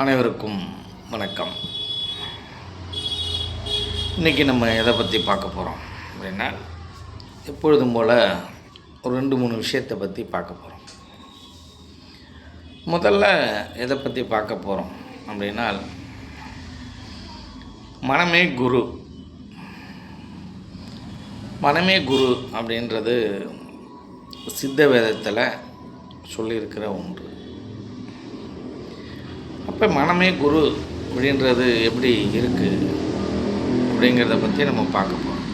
அனைவருக்கும் வணக்கம். இன்றைக்கி நம்ம எதை பற்றி பார்க்க போகிறோம் அப்படின்னா, எப்பொழுதும் போல் ஒரு 2-3 விஷயத்தை பற்றி பார்க்க போகிறோம். முதல்ல எதை பற்றி பார்க்க போகிறோம் அப்படின்னா, மனமே குரு. மனமே குரு அப்படின்றது சித்த வேதத்தில் சொல்லியிருக்கிற ஒன்று. அப்போ மனமே குரு அப்படின்றது எப்படி இருக்குது அப்படிங்கிறத பற்றி நம்ம பார்க்க போகிறோம்.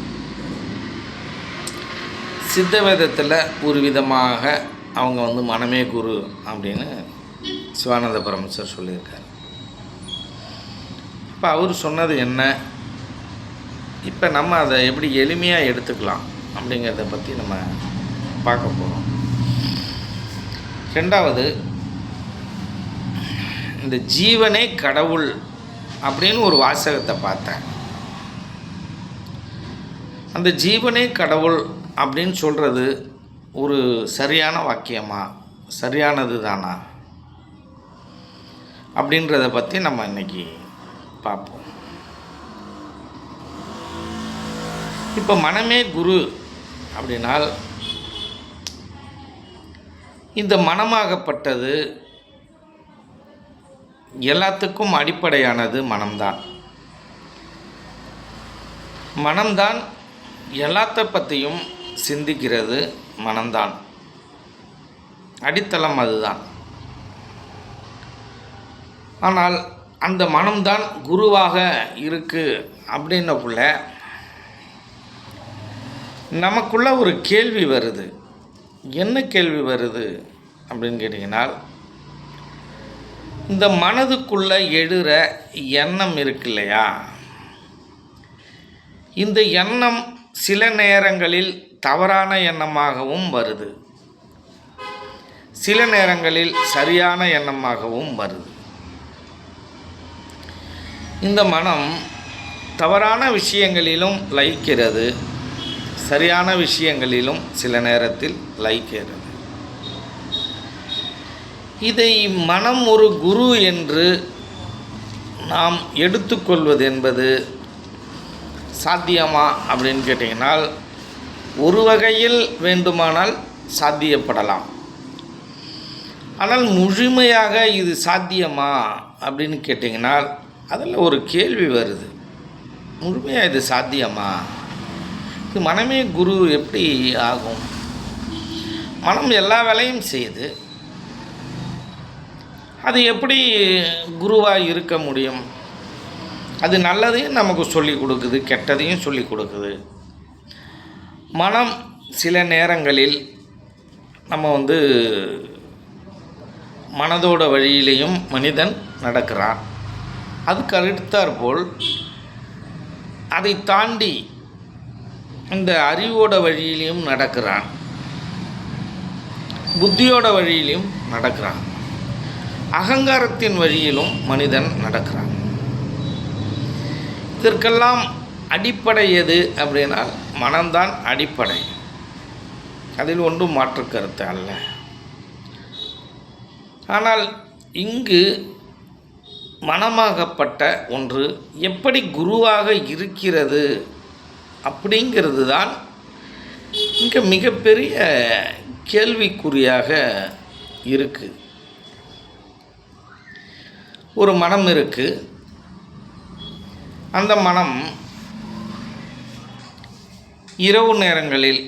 சித்த வேதத்தில் ஒரு விதமாக அவங்க மனமே குரு அப்படின்னு சிவானந்த பரமேஸ்வர் சொல்லியிருக்கார். இப்போ அவர் சொன்னது என்ன, இப்போ நம்ம அதை எப்படி எளிமையாக எடுத்துக்கலாம் அப்படிங்கிறத பற்றி நம்ம பார்க்க போகிறோம். ரெண்டாவது, இந்த ஜீவனே கடவுள் அப்படின்னு ஒரு வாசகத்தை பார்த்தேன். அந்த ஜீவனே கடவுள் அப்படின்னு சொல்கிறது ஒரு சரியான வாக்கியமா, சரியானது தானா அப்படின்றத பற்றி நம்ம இன்றைக்கி பார்ப்போம். இப்போ மனமே குரு அப்படின்னால், இந்த மனமாகப்பட்டது எல்லாத்துக்கும் அடிப்படையானது மனம்தான். மனம்தான் எல்லாத்த பற்றியும் சிந்திக்கிறது. மனம்தான் அடித்தளம், அதுதான். ஆனால் அந்த மனம்தான் குருவாக இருக்குது அப்படின்னக்குள்ள நமக்குள்ள ஒரு கேள்வி வருது. என்ன கேள்வி வருது அப்படின்னு கேட்டிங்கன்னா, இந்த மனதுக்குள்ளே எழுற எண்ணம் இருக்கு இல்லையா, இந்த எண்ணம் சில நேரங்களில் தவறான எண்ணமாகவும் வருது, சில நேரங்களில் சரியான எண்ணமாகவும் வருது. இந்த மனம் தவறான விஷயங்களிலும் லயிக்கிறது, சரியான விஷயங்களிலும் சில நேரத்தில் லயிக்கிறது. இதை மனம் ஒரு குரு என்று நாம் எடுத்துக்கொள்வது என்பது சாத்தியமா அப்படின்னு கேட்டிங்கனால், ஒரு வகையில் வேண்டுமானால் சாத்தியப்படலாம். ஆனால் முழுமையாக இது சாத்தியமா அப்படின்னு கேட்டிங்கனால், அதில் ஒரு கேள்வி வருது. முழுமையாக இது சாத்தியமா? இது மனமே குரு எப்படி ஆகும்? மனம் எல்லா வேலையும் செய்யுது, அது எப்படி குருவாக இருக்க முடியும்? அது நல்லதையும் நமக்கு சொல்லி கொடுக்குது, கெட்டதையும் சொல்லி கொடுக்குது. மனம் சில நேரங்களில் நம்ம மனதோட வழியிலையும் மனிதன் நடக்கிறான். அதுக்கு அடுத்தாற்போல் அதை தாண்டி இந்த அறிவோட வழியிலையும் நடக்கிறான், புத்தியோட வழியிலையும் நடக்கிறான், அகங்காரத்தின் வழியிலும் மனிதன் நடக்கிறான். இதற்கெல்லாம் அடிப்படை எது அப்படின்னா, மனம்தான் அடிப்படை. அதில் ஒன்றும் மாற்று கருத்து அல்ல. ஆனால் இங்கு மனமாகப்பட்ட ஒன்று எப்படி குருவாக இருக்கிறது அப்படிங்கிறது தான் இங்கே மிகப்பெரிய கேள்விக்குறியாக இருக்குது. ஒரு மனம் இருக்குது. அந்த மனம் இரவு நேரங்களில்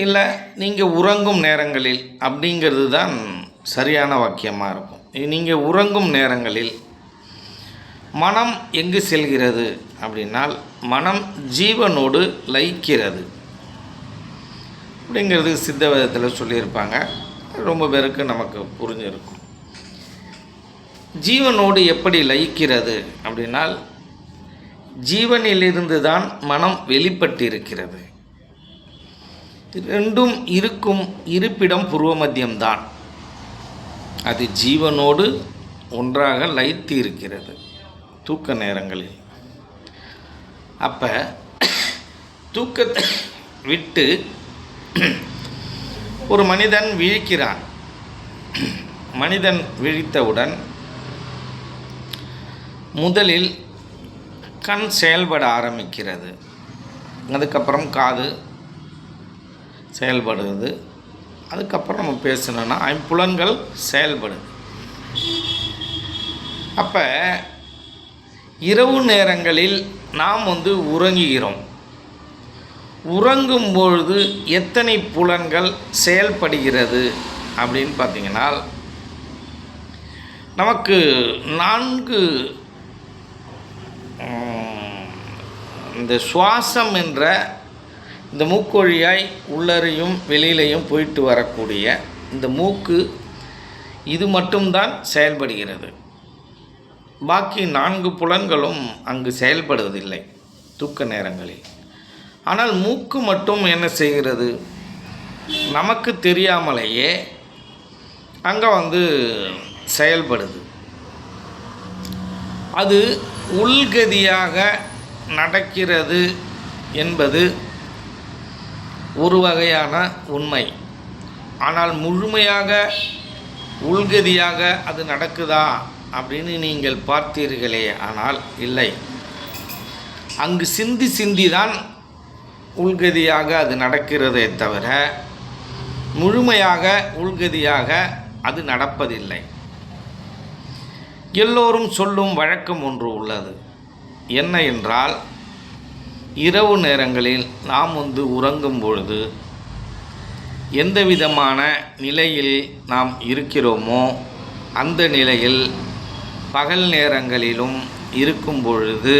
இல்லை நீங்கள் உறங்கும் நேரங்களில் அப்படிங்கிறது தான் சரியான வாக்கியமாக இருக்கும். நீங்கள் உறங்கும் நேரங்களில் மனம் எங்கு செல்கிறது அப்படின்னால், மனம் ஜீவனோடு லயிக்கிறது அப்படிங்கிறது சித்த வேதத்தில் சொல்லியிருப்பாங்க. ரொம்ப பேருக்கு நமக்கு புரிஞ்சிருக்கும். ஜீவனோடு எப்படி லயிக்கிறது அப்படின்னால், ஜீவனிலிருந்து தான் மனம் வெளிப்பட்டிருக்கிறது. ரெண்டும் இருக்கும் இருப்பிடம் பூர்வ மத்தியம்தான். அது ஜீவனோடு ஒன்றாக லயித்து இருக்கிறது தூக்க நேரங்களில். அப்போ தூக்கத்தை விட்டு ஒரு மனிதன் விழிக்கிறான். மனிதன் விழித்தவுடன் முதலில் கண் செயல்பட ஆரம்பிக்கிறது, அதுக்கப்புறம் காது செயல்படுது, அதுக்கப்புறம் நம்ம பேசணுன்னா ஐம்புலன்கள் செயல்படுது. அப்போ இரவு நேரங்களில் நாம் உறங்குகிறோம். உறங்கும் பொழுது எத்தனை புலன்கள் செயல்படுகிறது அப்படின்னு பார்த்திங்கன்னா, நமக்கு 4 இந்த சுவாசம் என்ற இந்த மூக்கொழியாய் உள்ளரையும் வெளியிலையும் போயிட்டு வரக்கூடிய இந்த மூக்கு, இது மட்டும்தான் செயல்படுகிறது. பாக்கி 4 புலன்களும் அங்கு செயல்படுவதில்லை தூக்க நேரங்களில். ஆனால் மூக்கு மட்டும் என்ன செய்கிறது, நமக்கு தெரியாமலேயே அங்கே செயல்படுது. அது உள்கதியாக நடக்கிறது என்பது ஒரு வகையான உண்மை. ஆனால் முழுமையாக உள்கதியாக அது நடக்குதா அப்படின்னு நீங்கள் பார்த்தீர்களே, ஆனால் இல்லை. அங்கு சிந்தி தான் உள்கதியாக அது நடக்கிறதே தவிர முழுமையாக உள்கதியாக அது நடப்பதில்லை. எல்லோரும் சொல்லும் வழக்கம் ஒன்று உள்ளது. என்ன என்றால், இரவு நேரங்களில் நாம் உறங்கும் பொழுது எந்த விதமான நிலையில் நாம் இருக்கிறோமோ அந்த நிலையில் பகல் நேரங்களிலும் இருக்கும் பொழுது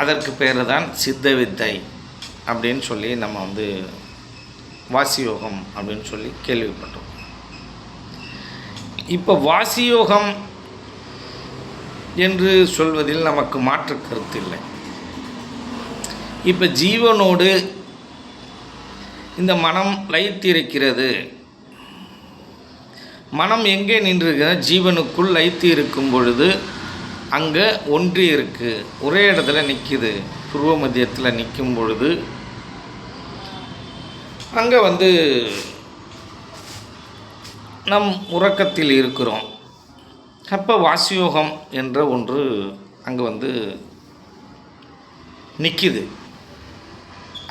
அதற்கு பேர் தான் சித்த வித்தை அப்படின்னு சொல்லி நம்ம வாசியோகம் அப்படின்னு சொல்லி கேள்விப்பட்டோம். இப்போ வாசியோகம் என்று சொல்வதில் நமக்கு மாற்று கருத்து இல்லை. இப்போ ஜீவனோடு இந்த மனம் லயித்திருக்கிறது. மனம் எங்கே நின்றுருக்கிறது? ஜீவனுக்குள் லயித்து இருக்கும் பொழுது அங்கே ஒன்றி இருக்குது, ஒரே இடத்துல நிற்கிது. புருவ மத்தியத்தில் நிற்கும் பொழுது அங்கே நம் உறக்கத்தில் இருக்கிறோம். அப்போ வாசியோகம் என்ற ஒன்று அங்கே நிற்கிது.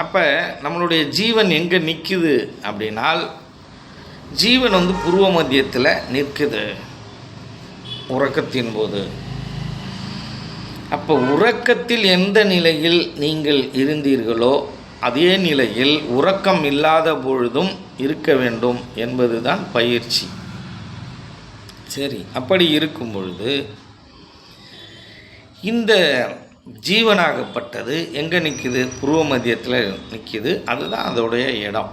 அப்போ நம்மளுடைய ஜீவன் எங்கே நிற்கிது அப்படின்னால், ஜீவன் புருவ மத்தியத்தில் நிற்குது உறக்கத்தின் போது. அப்போ உறக்கத்தில் எந்த நிலையில் நீங்கள் இருந்தீர்களோ அதே நிலையில் உறக்கம் இல்லாத பொழுதும் இருக்க வேண்டும் என்பது தான் பயிற்சி. சரி, அப்படி இருக்கும் பொழுது இந்த ஜீவனாகப்பட்டது எங்கே நிற்கிது? புருவ மத்தியத்தில் நிற்கிது. அதுதான் அதோடைய இடம்.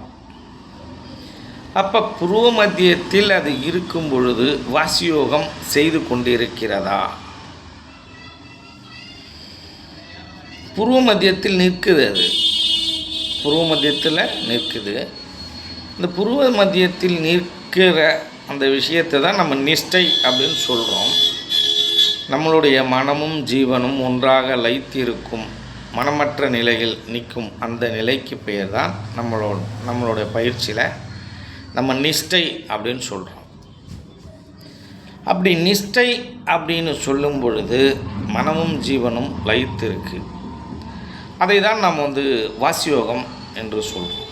அப்போ புருவ மத்தியத்தில் அது இருக்கும் பொழுது வாசியோகம் செய்து கொண்டிருக்கிறதா? புருவ மத்தியத்தில் நிற்குது. அது புருவ மத்தியத்தில் நிற்குது. இந்த புருவ மத்தியத்தில் நிற்கிற அந்த விஷயத்தை தான் நம்ம நிஷ்டை அப்படின்னு சொல்கிறோம். நம்மளுடைய மனமும் ஜீவனும் ஒன்றாக லயித்திருக்கும் மனமற்ற நிலையில் நிற்கும் அந்த நிலைக்கு பெயர் தான் நம்மளுடைய பயிற்சியில் நம்ம நிஷ்டை அப்படின்னு சொல்கிறோம். அப்படி நிஷ்டை அப்படின்னு சொல்லும் பொழுது மனமும் ஜீவனும் லயித்திருக்கு. அதை தான் நாம் வாசியோகம் என்று சொல்கிறோம்.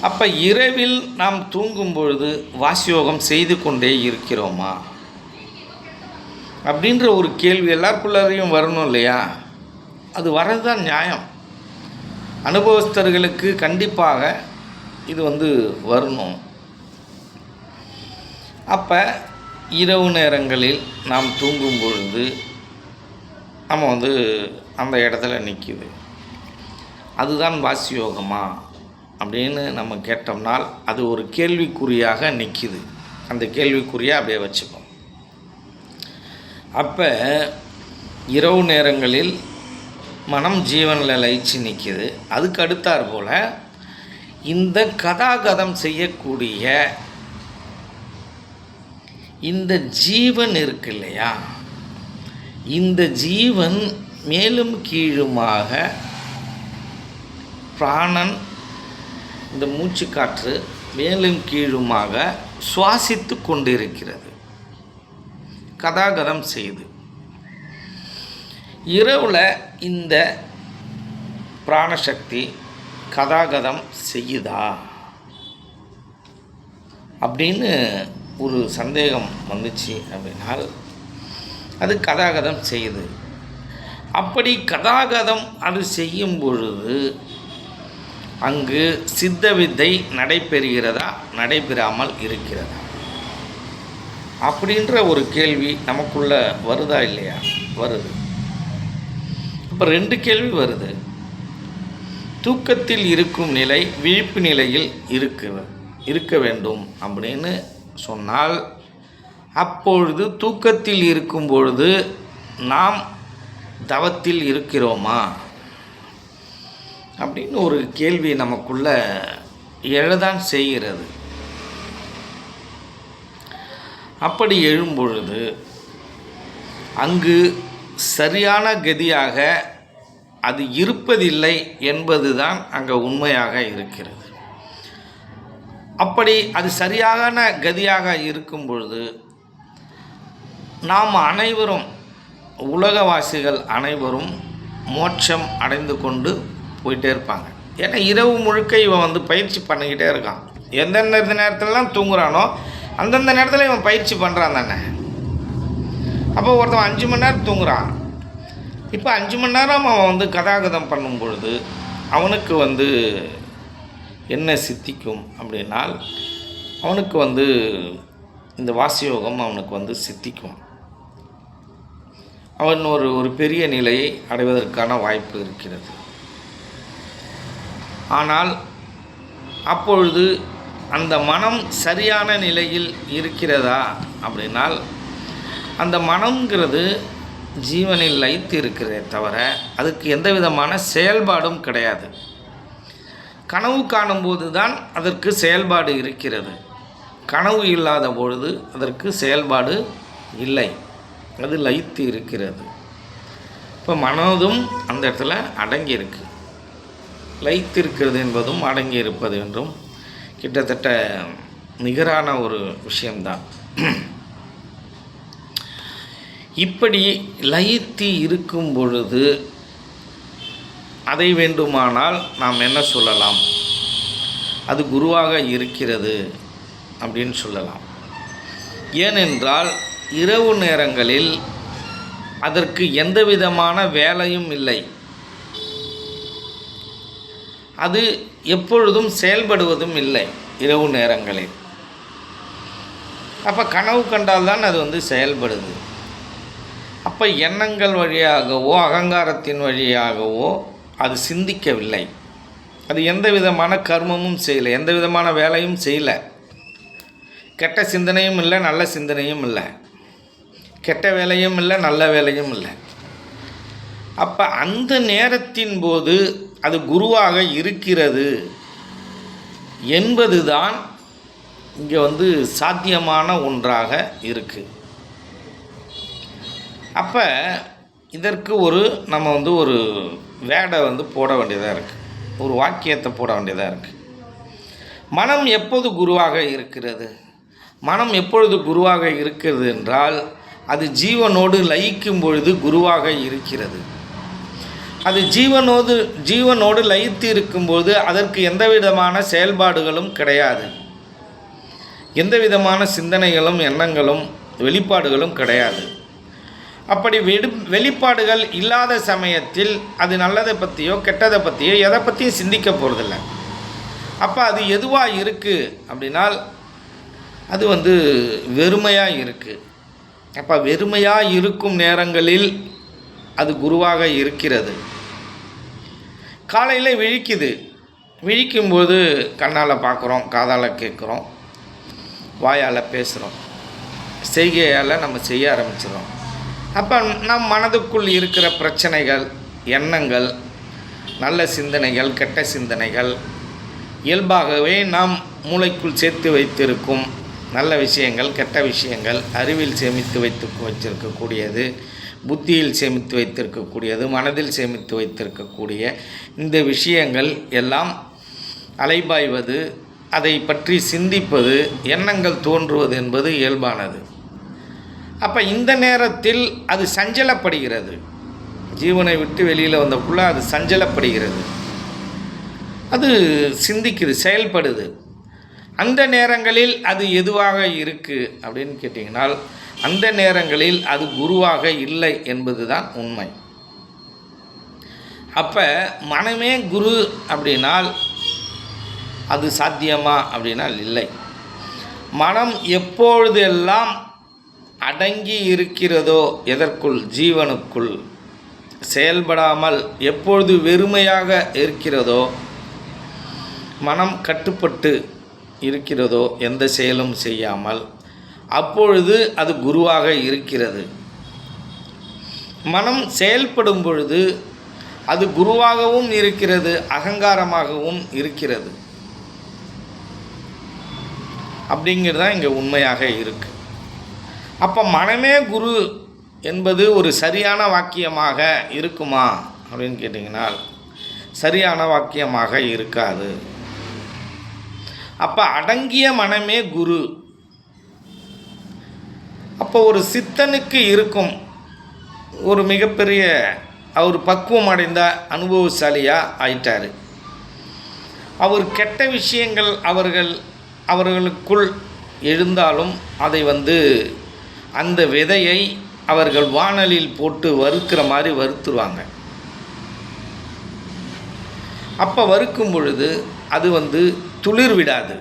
அப்போ இரவில் நாம் தூங்கும் பொழுது வாசியோகம் செய்து கொண்டே இருக்கிறோமா அப்படின்ற ஒரு கேள்வி எல்லாருக்குள்ளேயும் வரணும் இல்லையா? அது வர்றது தான் நியாயம். அனுபவஸ்தர்களுக்கு கண்டிப்பாக இது வரணும். அப்போ இரவு நேரங்களில் நாம் தூங்கும் பொழுது நம்ம அந்த இடத்துல நிற்கிது. அதுதான் வாசியோகமா அப்படின்னு நம்ம கேட்டோம்னால் அது ஒரு கேள்விக்குறியாக நிற்கிது. அந்த கேள்விக்குறியாக அப்படியே வச்சுப்போம். அப்போ இரவு நேரங்களில் மனம் ஜீவனில் லயிச்சு நிற்கிது. அதுக்கு அடுத்தாற் போல் இந்த கதாகதம் செய்யக்கூடிய இந்த ஜீவன் இருக்கு இல்லையா, இந்த ஜீவன் மேலும் கீழுமாக பிராணன், இந்த மூச்சு காற்று மேலும் கீழுமாக சுவாசித்து கொண்டிருக்கிறது, கதாகதம் செய்து. இரவில் இந்த பிராணசக்தி கதாகதம் செய்யுதா அப்படின்னு ஒரு சந்தேகம் வந்துச்சு அப்படின்னால் அது கதாகதம் செய்யுது. அப்படி கதாகதம் அது செய்யும் பொழுது அங்கு சித்த வித்தை நடைபெறுகிறதா, நடைபெறாமல் இருக்கிறதா அப்படின்ற ஒரு கேள்வி நமக்குள்ள வருதா இல்லையா? வருது. இப்போ 2 கேள்வி வருது. தூக்கத்தில் இருக்கும் நிலை விழிப்பு நிலையில் இருக்க வேண்டும் அப்படின்னு சொன்னால், அப்பொழுது தூக்கத்தில் இருக்கும் பொழுது நாம் தவத்தில் இருக்கிறோமா அப்படின்னு ஒரு கேள்வி நமக்குள்ள எழதான் செய்கிறது. அப்படி எழும்பொழுது அங்கு சரியான கதியாக அது இருப்பதில்லை என்பதுதான் அங்கே உண்மையாக இருக்கிறது. அப்படி அது சரியான கதியாக இருக்கும் பொழுது நாம் அனைவரும், உலகவாசிகள் அனைவரும் மோட்சம் அடைந்து கொண்டு போயிட்டே இருப்பாங்க. ஏன்னா இரவு முழுக்க இவன் பயிற்சி பண்ணிக்கிட்டே இருக்கான். எந்தெந்த நேரத்துலலாம் தூங்குறானோ அந்தந்த நேரத்தில் இவன் பயிற்சி பண்ணுறான் தானே. அப்போ ஒருத்தன் 5 மணி நேரம் தூங்குறான். இப்போ 5 மணி நேரம் அவன் கதாகதம் பண்ணும் பொழுது அவனுக்கு என்ன சித்திக்கும் அப்படின்னால், அவனுக்கு இந்த வாசியோகம் அவனுக்கு சித்திக்கும். அவன் ஒரு பெரிய நிலையை அடைவதற்கான வாய்ப்பு இருக்கிறது. ஆனால் அப்பொழுது அந்த மனம் சரியான நிலையில் இருக்கிறதா அப்படின்னால், அந்த மனம்ங்கிறது ஜீவனில் லயித்து இருக்கிறதே தவிர அதுக்கு எந்த விதமான செயல்பாடும் கிடையாது. கனவு காணும்போது தான் அதற்கு செயல்பாடு இருக்கிறது. கனவு இல்லாத பொழுது அதற்கு செயல்பாடு இல்லை, அது லயித்து இருக்கிறது. இப்போ மனதும் அந்த இடத்துல அடங்கி இருக்கு. லயித்து இருக்கிறது என்பதும் அடங்கி இருப்பது என்றும் கிட்டத்தட்ட நிகரான ஒரு விஷயம்தான். இப்படி லயித்து இருக்கும் பொழுது அதை வேண்டுமானால் நாம் என்ன சொல்லலாம்? அது குருவாக இருக்கிறது அப்படின்னு சொல்லலாம். ஏனென்றால் இரவு நேரங்களில் அதற்கு எந்த விதமான வேலையும் இல்லை. அது எப்பொழுதும் செயல்படுவதும் இல்லை இரவு நேரங்களில். அப்போ கனவு கண்டால்தான் அது செயல்படுது. அப்போ எண்ணங்கள் வழியாகவோ அகங்காரத்தின் வழியாகவோ அது சிந்திக்கவில்லை. அது எந்த விதமான கர்மமும் செய்யலை, எந்த விதமான வேலையும் செய்யலை. கெட்ட சிந்தனையும் இல்லை, நல்ல சிந்தனையும் இல்லை. கெட்ட வேலையும் இல்லை, நல்ல வேலையும் இல்லை. அப்போ அந்த நேரத்தின் போது அது குருவாக இருக்கிறது என்பதுதான் இங்கே சாத்தியமான ஒன்றாக இருக்குது. அப்போ இதற்கு நம்ம ஒரு வேடை போட வேண்டியதாக இருக்குது, ஒரு வாக்கியத்தை போட வேண்டியதாக இருக்குது. மனம் எப்போது குருவாக இருக்கிறது? மனம் எப்பொழுது குருவாக இருக்கிறது என்றால், அது ஜீவனோடு லயிக்கும் பொழுது குருவாக இருக்கிறது. அது ஜீவனோடு லயித்து இருக்கும்போது அதற்கு எந்த விதமான செயல்பாடுகளும் கிடையாது, எந்த விதமான சிந்தனைகளும் எண்ணங்களும் வெளிப்பாடுகளும் கிடையாது. அப்படி வெளிப்பாடுகள் இல்லாத சமயத்தில் அது நல்லதை பற்றியோ கெட்டதை பற்றியோ எதை பற்றியும் சிந்திக்க போகிறதில்ல. அப்போ அது எதுவாக இருக்குது அப்படின்னால் அது வெறுமையாக இருக்குது. அப்போ வெறுமையாக இருக்கும் நேரங்களில் அது குருவாக இருக்கிறது. காலையில் விழிக்கும்போது கண்ணால் பார்க்குறோம், காதால் கேட்குறோம், வாயால் பேசுகிறோம், செய்கையால் நம்ம செய்ய ஆரம்பிச்சிடும். அப்போ நம் மனதுக்குள் இருக்கிற பிரச்சனைகள், எண்ணங்கள், நல்ல சிந்தனைகள், கெட்ட சிந்தனைகள், இயல்பாகவே நாம் மூளைக்குள் சேர்த்து வைத்திருக்கும் நல்ல விஷயங்கள், கெட்ட விஷயங்கள், அறிவில் சேமித்து வச்சிருக்கக்கூடியது, புத்தியில் சேமித்து வைத்திருக்கக்கூடியது, மனதில் சேமித்து வைத்திருக்கக்கூடிய இந்த விஷயங்கள் எல்லாம் அலைபாய்வது, அதை பற்றி சிந்திப்பது, எண்ணங்கள் தோன்றுவது என்பது இயல்பானது. அப்போ இந்த நேரத்தில் அது சஞ்சலப்படுகிறது. ஜீவனை விட்டு வெளியில் வந்தக்குள்ளே அது சஞ்சலப்படுகிறது, அது சிந்திக்குது, செயல்படுது. அந்த நேரங்களில் அது எதுவாக இருக்குது அப்படின்னு கேட்டிங்கனால், அந்த நேரங்களில் அது குருவாக இல்லை என்பது தான் உண்மை. அப்போ மனமே குரு அப்படின்னால் அது சாத்தியமா அப்படின்னால் இல்லை. மனம் எப்பொழுதெல்லாம் அடங்கி இருக்கிறதோ, எதற்குள், ஜீவனுக்குள் செயல்படாமல் எப்பொழுது வெறுமையாக இருக்கிறதோ, மனம் கட்டுப்பட்டு இருக்கிறதோ, எந்த செயலும் செய்யாமல், அப்பொழுது அது குருவாக இருக்கிறது. மனம் செயல்படும் பொழுது அது குருவாகவும் இருக்கிறது, அகங்காரமாகவும் இருக்கிறது. அப்படிங்கிறது தான் இங்கே உண்மையாக இருக்குது. அப்போ மனமே குரு என்பது ஒரு சரியான வாக்கியமாக இருக்குமா அப்படின்னு கேட்டிங்கனால், சரியான வாக்கியமாக இருக்காது. அப்போ அடங்கிய மனமே குரு. அப்போ ஒரு சித்தனுக்கு இருக்கும் ஒரு மிகப்பெரிய, அவர் பக்குவம் அடைந்த அனுபவசாலியாக ஆயிட்டார். அவர் கெட்ட விஷயங்கள் அவர்களுக்குள் எழுந்தாலும் அதை அந்த விதையை அவர்கள் வாணலில் போட்டு வறுக்கிற மாதிரி வறுத்துருவாங்க. அப்போ வறுக்கும் பொழுது அது துளிர் விடாது.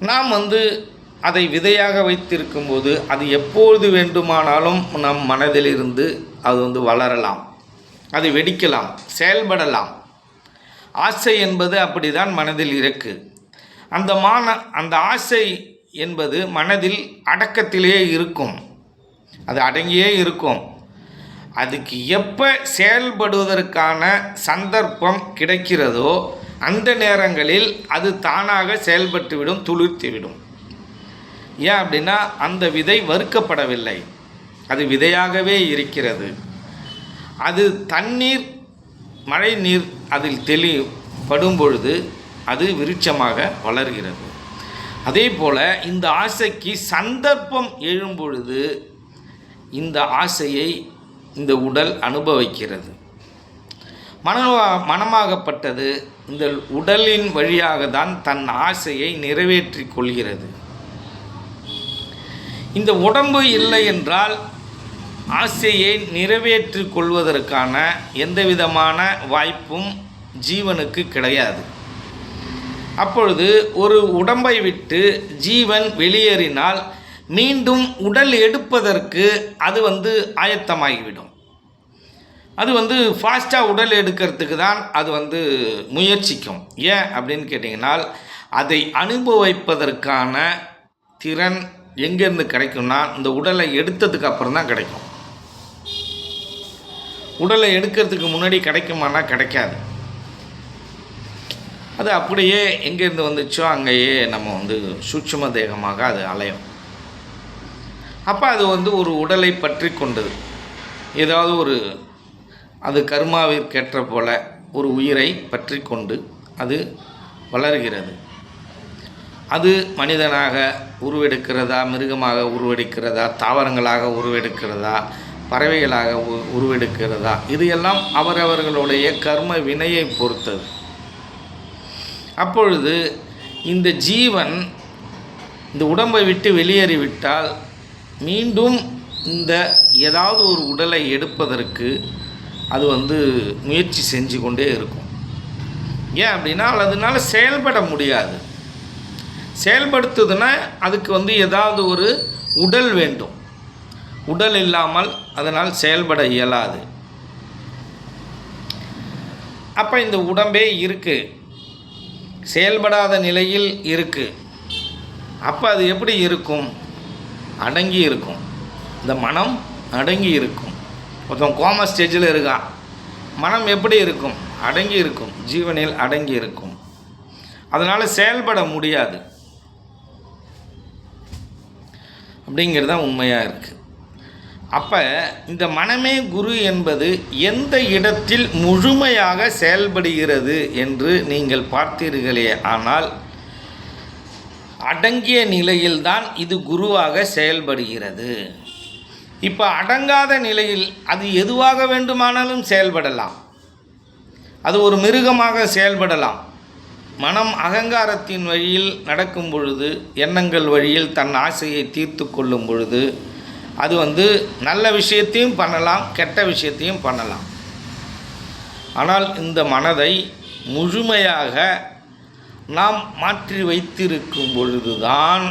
நாம் அதை விதையாக வைத்திருக்கும்போது அது எப்பொழுது வேண்டுமானாலும் நம் மனதிலிருந்து அது வளரலாம், அது வெடிக்கலாம், செயல்படலாம். ஆசை என்பது அப்படி தான் மனதில் இருக்குது. அந்த ஆசை என்பது மனதில் அடக்கத்திலே இருக்கும், அது அடங்கியே இருக்கும். அதுக்கு எப்போ செயல்படுவதற்கான சந்தர்ப்பம் கிடைக்கிறதோ அந்த நேரங்களில் அது தானாக செயல்பட்டுவிடும், துளிர்த்துவிடும். ஏன் அப்படின்னா, அந்த விதை வறுக்கப்படவில்லை, அது விதையாகவே இருக்கிறது. அது தண்ணீர், மழை நீர் அதில் படும் பொழுது அது விருட்சமாக வளர்கிறது. அதே போல் இந்த ஆசைக்கு சந்தர்ப்பம் எழும் பொழுது இந்த ஆசையை இந்த உடல் அனுபவிக்கிறது. மனமாகப்பட்டது இந்த உடலின் வழியாக தான் தன் ஆசையை நிறைவேற்றி கொள்கிறது. இந்த உடம்பு இல்லை என்றால் ஆசையை நிறைவேற்றி கொள்வதற்கான எந்த விதமான வாய்ப்பும் ஜீவனுக்கு கிடையாது. அப்பொழுது ஒரு உடம்பை விட்டு ஜீவன் வெளியேறினால் மீண்டும் உடல் எடுப்பதற்கு அது ஆயத்தமாகிவிடும். அது ஃபாஸ்ட்டாக உடல் எடுக்கிறதுக்கு தான் அது முயற்சிக்கும். ஏன் அப்படின்னு கேட்டிங்கனால், அதை அனுபவிப்பதற்கான திறன் எங்கேருந்து கிடைக்கும்னா, இந்த உடலை எடுத்ததுக்கு அப்புறம் தான் கிடைக்கும். உடலை எடுக்கிறதுக்கு முன்னாடி கிடைக்குமானா கிடைக்காது. அது அப்படியே எங்கேருந்து வந்துச்சோ அங்கேயே நம்ம சூட்சும தேகமாக அது அலையும். அப்போ அது ஒரு உடலை பற்றி கொண்டது. ஏதாவது அது கர்மாவிற்கேற்ற போல ஒரு உயிரை பற்றி கொண்டு அது வளர்கிறது. அது மனிதனாக உருவெடுக்கிறதா, மிருகமாக உருவெடுக்கிறதா, தாவரங்களாக உருவெடுக்கிறதா, பறவைகளாக உருவெடுக்கிறதா, இது எல்லாம் அவரவர்களுடைய கர்ம வினையை பொறுத்தது. அப்பொழுது இந்த ஜீவன் இந்த உடம்பை விட்டு வெளியேறிவிட்டால் மீண்டும் இந்த ஏதாவது ஒரு உடலை எடுப்பதற்கு அது முயற்சி செஞ்சு கொண்டே இருக்கும். ஏன் அப்படின்னா, அதனால் செயல்பட முடியாது. செயல்படுத்துதுன்னா அதுக்கு ஏதாவது ஒரு உடல் வேண்டும். உடல் இல்லாமல் அதனால் செயல்பட இயலாது. அப்போ இந்த உடம்பே இருக்குது, செயல்படாத நிலையில் இருக்குது. அப்போ அது எப்படி இருக்கும்? அடங்கி இருக்கும். இந்த மனம் அடங்கி இருக்கும். ஒருத்தன் கோமா ஸ்டேஜில் இருக்கான், மனம் எப்படி இருக்கும்? அடங்கி இருக்கும், ஜீவனில் அடங்கி இருக்கும். அதனால் செயல்பட முடியாது. அப்படிங்கிறது தான் உண்மையாக இருக்குது. அப்போ இந்த மனமே குரு என்பது எந்த இடத்தில் முழுமையாக செயல்படுகிறது என்று நீங்கள் பார்த்தீர்களே ஆனால் அடங்கிய நிலையில்தான் இது குருவாக செயல்படுகிறது. இப்போ அடங்காத நிலையில் அது எதுவாக வேண்டுமானாலும் செயல்படலாம். அது ஒரு மிருகமாக செயல்படலாம். மனம் அகங்காரத்தின் வழியில் நடக்கும் பொழுது, எண்ணங்கள் வழியில் தன் ஆசையை தீர்த்து கொள்ளும் பொழுது, அது நல்ல விஷயத்தையும் பண்ணலாம், கெட்ட விஷயத்தையும் பண்ணலாம். ஆனால் இந்த மனதை முழுமையாக நாம் மாற்றி வைத்திருக்கும் பொழுதுதான்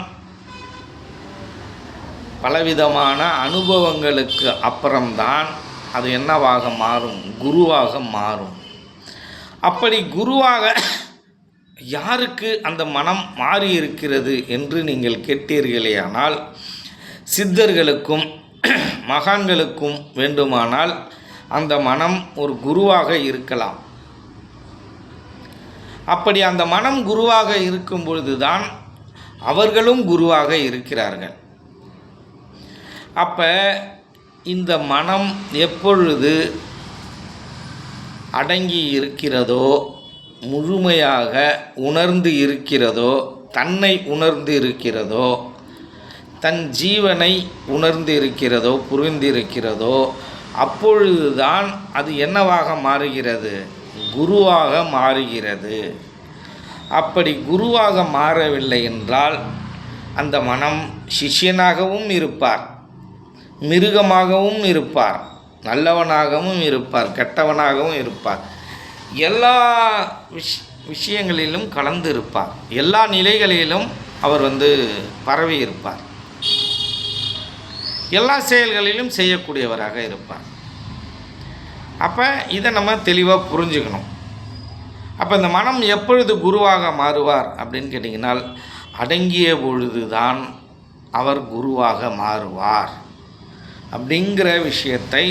பலவிதமான அனுபவங்களுக்கு அப்புறம்தான் அது என்னவாக மாறும்? குருவாக மாறும். அப்படி குருவாக யாருக்கு அந்த மனம் மாறி இருக்கிறது என்று நீங்கள் கேட்டீர்களேயானால், சித்தர்களுக்கும் மகான்களுக்கும் வேண்டுமானால் அந்த மனம் ஒரு குருவாக இருக்கலாம். அப்படி அந்த மனம் குருவாக இருக்கும் பொழுதுதான் அவர்களும் குருவாக இருக்கிறார்கள். அப்போ இந்த மனம் எப்பொழுது அடங்கி இருக்கிறதோ, முழுமையாக உணர்ந்து இருக்கிறதோ, தன்னை உணர்ந்து இருக்கிறதோ, தன் ஜீவனை உணர்ந்து இருக்கிறதோ, புரிந்திருக்கிறதோ, அப்பொழுதுதான் அது என்னவாக மாறுகிறது? குருவாக மாறுகிறது. அப்படி குருவாக மாறவில்லை என்றால் அந்த மனம் சிஷ்யனாகவும் இருப்பார், மிருகமாகவும் இருப்பார், நல்லவனாகவும் இருப்பார், கெட்டவனாகவும் இருப்பார், எல்லா விஷயங்களிலும் கலந்து இருப்பார், எல்லா நிலைகளிலும் அவர் பரவி இருப்பார், எல்லா செயல்களிலும் செய்யக்கூடியவராக இருப்பார். அப்போ இதை நம்ம தெளிவாக புரிஞ்சுக்கணும். அப்போ இந்த மனம் எப்பொழுது குருவாக மாறுவார் அப்படின்னு கேட்டிங்கனால், அடங்கிய பொழுதுதான் அவர் குருவாக மாறுவார் அப்படிங்கிற விஷயத்தை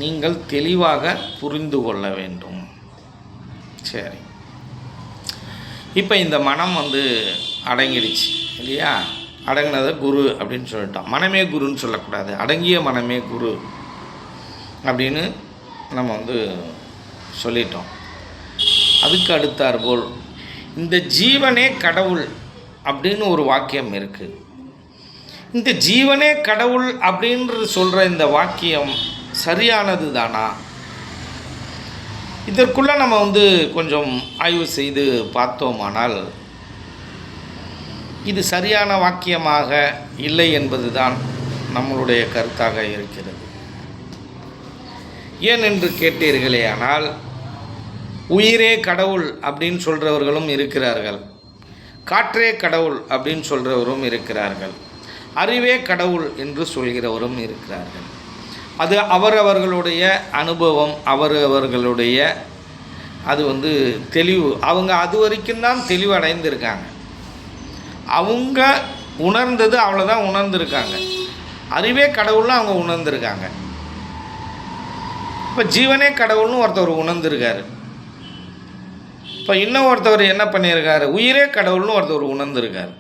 நீங்கள் தெளிவாக புரிந்து கொள்ள வேண்டும். சரி, இப்போ இந்த மனம் அடங்கிடுச்சு இல்லையா? அடங்கினதை குரு அப்படின்னு சொல்லிட்டோம். மனமே குருன்னு சொல்லக்கூடாது, அடங்கிய மனமே குரு அப்படின்னு நம்ம சொல்லிட்டோம். அதுக்கு அடுத்தாற்போல் இந்த ஜீவனே கடவுள் அப்படின்னு ஒரு வாக்கியம் இருக்குது. இந்த ஜீவனே கடவுள் அப்படின்றது சொல்கிற இந்த வாக்கியம் சரியானது தானா? இதற்குள்ளே நம்ம கொஞ்சம் ஆய்வு செய்து பார்த்தோமானால் இது சரியான வாக்கியமாக இல்லை என்பது தான் நம்மளுடைய கருத்தாக இருக்கிறது. ஏன் என்று கேட்டீர்களே ஆனால், உயிரே கடவுள் அப்படின்னு சொல்கிறவர்களும் இருக்கிறார்கள், காற்றே கடவுள் அப்படின்னு சொல்கிறவரும் இருக்கிறார்கள், அறிவே கடவுள் என்று சொல்கிறவரும் இருக்கிறார்கள். அது அவரவர்களுடைய அனுபவம், அவரவர்களுடைய அது தெளிவு. அவங்க அது வரைக்கும் தான் தெளிவு அடைந்திருக்காங்க. அவங்க உணர்ந்தது அவ்வளோதான் உணர்ந்திருக்காங்க. அறிவே கடவுள்னு அவங்க உணர்ந்திருக்காங்க. இப்போ ஜீவனே கடவுள்னு ஒருத்தவர் உணர்ந்திருக்காரு. இப்போ இன்னும் ஒருத்தவர் என்ன பண்ணியிருக்காரு? உயிரே கடவுள்னு ஒருத்தவர் உணர்ந்திருக்காரு.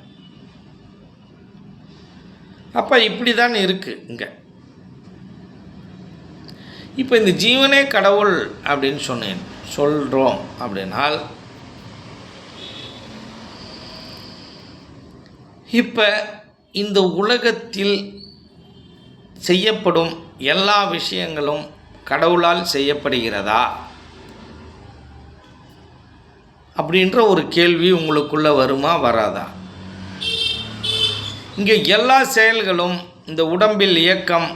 அப்போ இப்படி தான் இருக்குது இங்கே. இப்போ இந்த ஜீவனே கடவுள் அப்படின்னு சொல்கிறோம் அப்படின்னால், இப்போ இந்த உலகத்தில் செய்யப்படும் எல்லா விஷயங்களும் கடவுளால் செய்யப்படுகிறதா அப்படின்ற ஒரு கேள்வி உங்களுக்குள்ளே வருமா, வராதா? இங்கே எல்லா செயல்களும், இந்த உடம்பில் இயக்கம்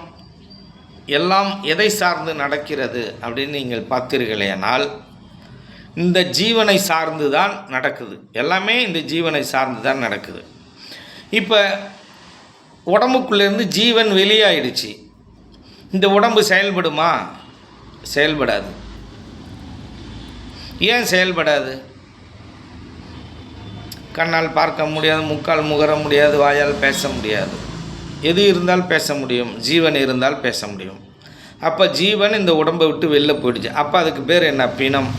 எல்லாம் எதை சார்ந்து நடக்கிறது அப்படின்னு நீங்கள் பார்த்தீர்களேனால், இந்த ஜீவனை சார்ந்து தான் நடக்குது. எல்லாமே இந்த ஜீவனை சார்ந்து தான் நடக்குது. இப்போ உடம்புக்குள்ளேருந்து ஜீவன் வெளியாயிடுச்சு. இந்த உடம்பு செயல்படுமா? செயல்படாது. ஏன் செயல்படாது? கண்ணால் பார்க்க முடியாது, முக்கால் முகர முடியாது, வாயால் பேச முடியாது. எது இருந்தால் பேச முடியும்? ஜீவன் இருந்தால் பேச முடியும். அப்போ ஜீவன் இந்த உடம்பை விட்டு வெளில போயிடுச்சு. அப்போ அதுக்கு பேர் என்ன? பிணம்.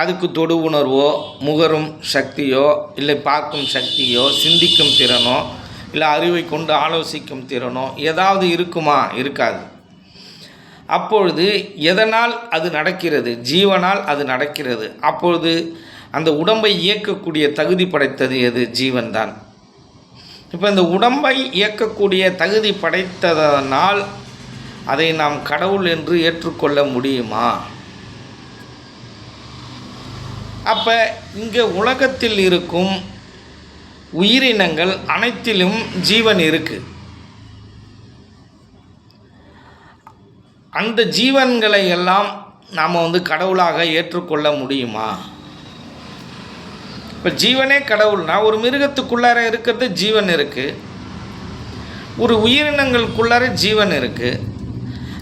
அதுக்கு தொடு உணர்வோ, முகரும் சக்தியோ, இல்லை பார்க்கும் சக்தியோ, சிந்திக்கும் திறனோ இல்லை அறிவை கொண்டு ஆலோசிக்கும் திறனோ ஏதாவது இருக்குமா? இருக்காது. அப்பொழுது எதனால் அது நடக்கிறது? ஜீவனால் அது நடக்கிறது. அப்பொழுது அந்த உடம்பை இயக்கக்கூடிய தகுதி படைத்தது எது? ஜீவன்தான். இப்போ இந்த உடம்பை இயக்கக்கூடிய தகுதி படைத்ததனால் அதை நாம் கடவுள் என்று ஏற்றுக்கொள்ள முடியுமா? அப்போ இங்கே உலகத்தில் இருக்கும் உயிரினங்கள் அனைத்திலும் ஜீவன் இருக்குது. அந்த ஜீவன்களை எல்லாம் நாம் கடவுளாக ஏற்றுக்கொள்ள முடியுமா? இப்போ ஜீவனே கடவுள்னா ஒரு மிருகத்துக்குள்ளார இருக்கிறது ஜீவன் இருக்குது, ஒரு உயிரினங்களுக்குள்ளார ஜீவன் இருக்குது.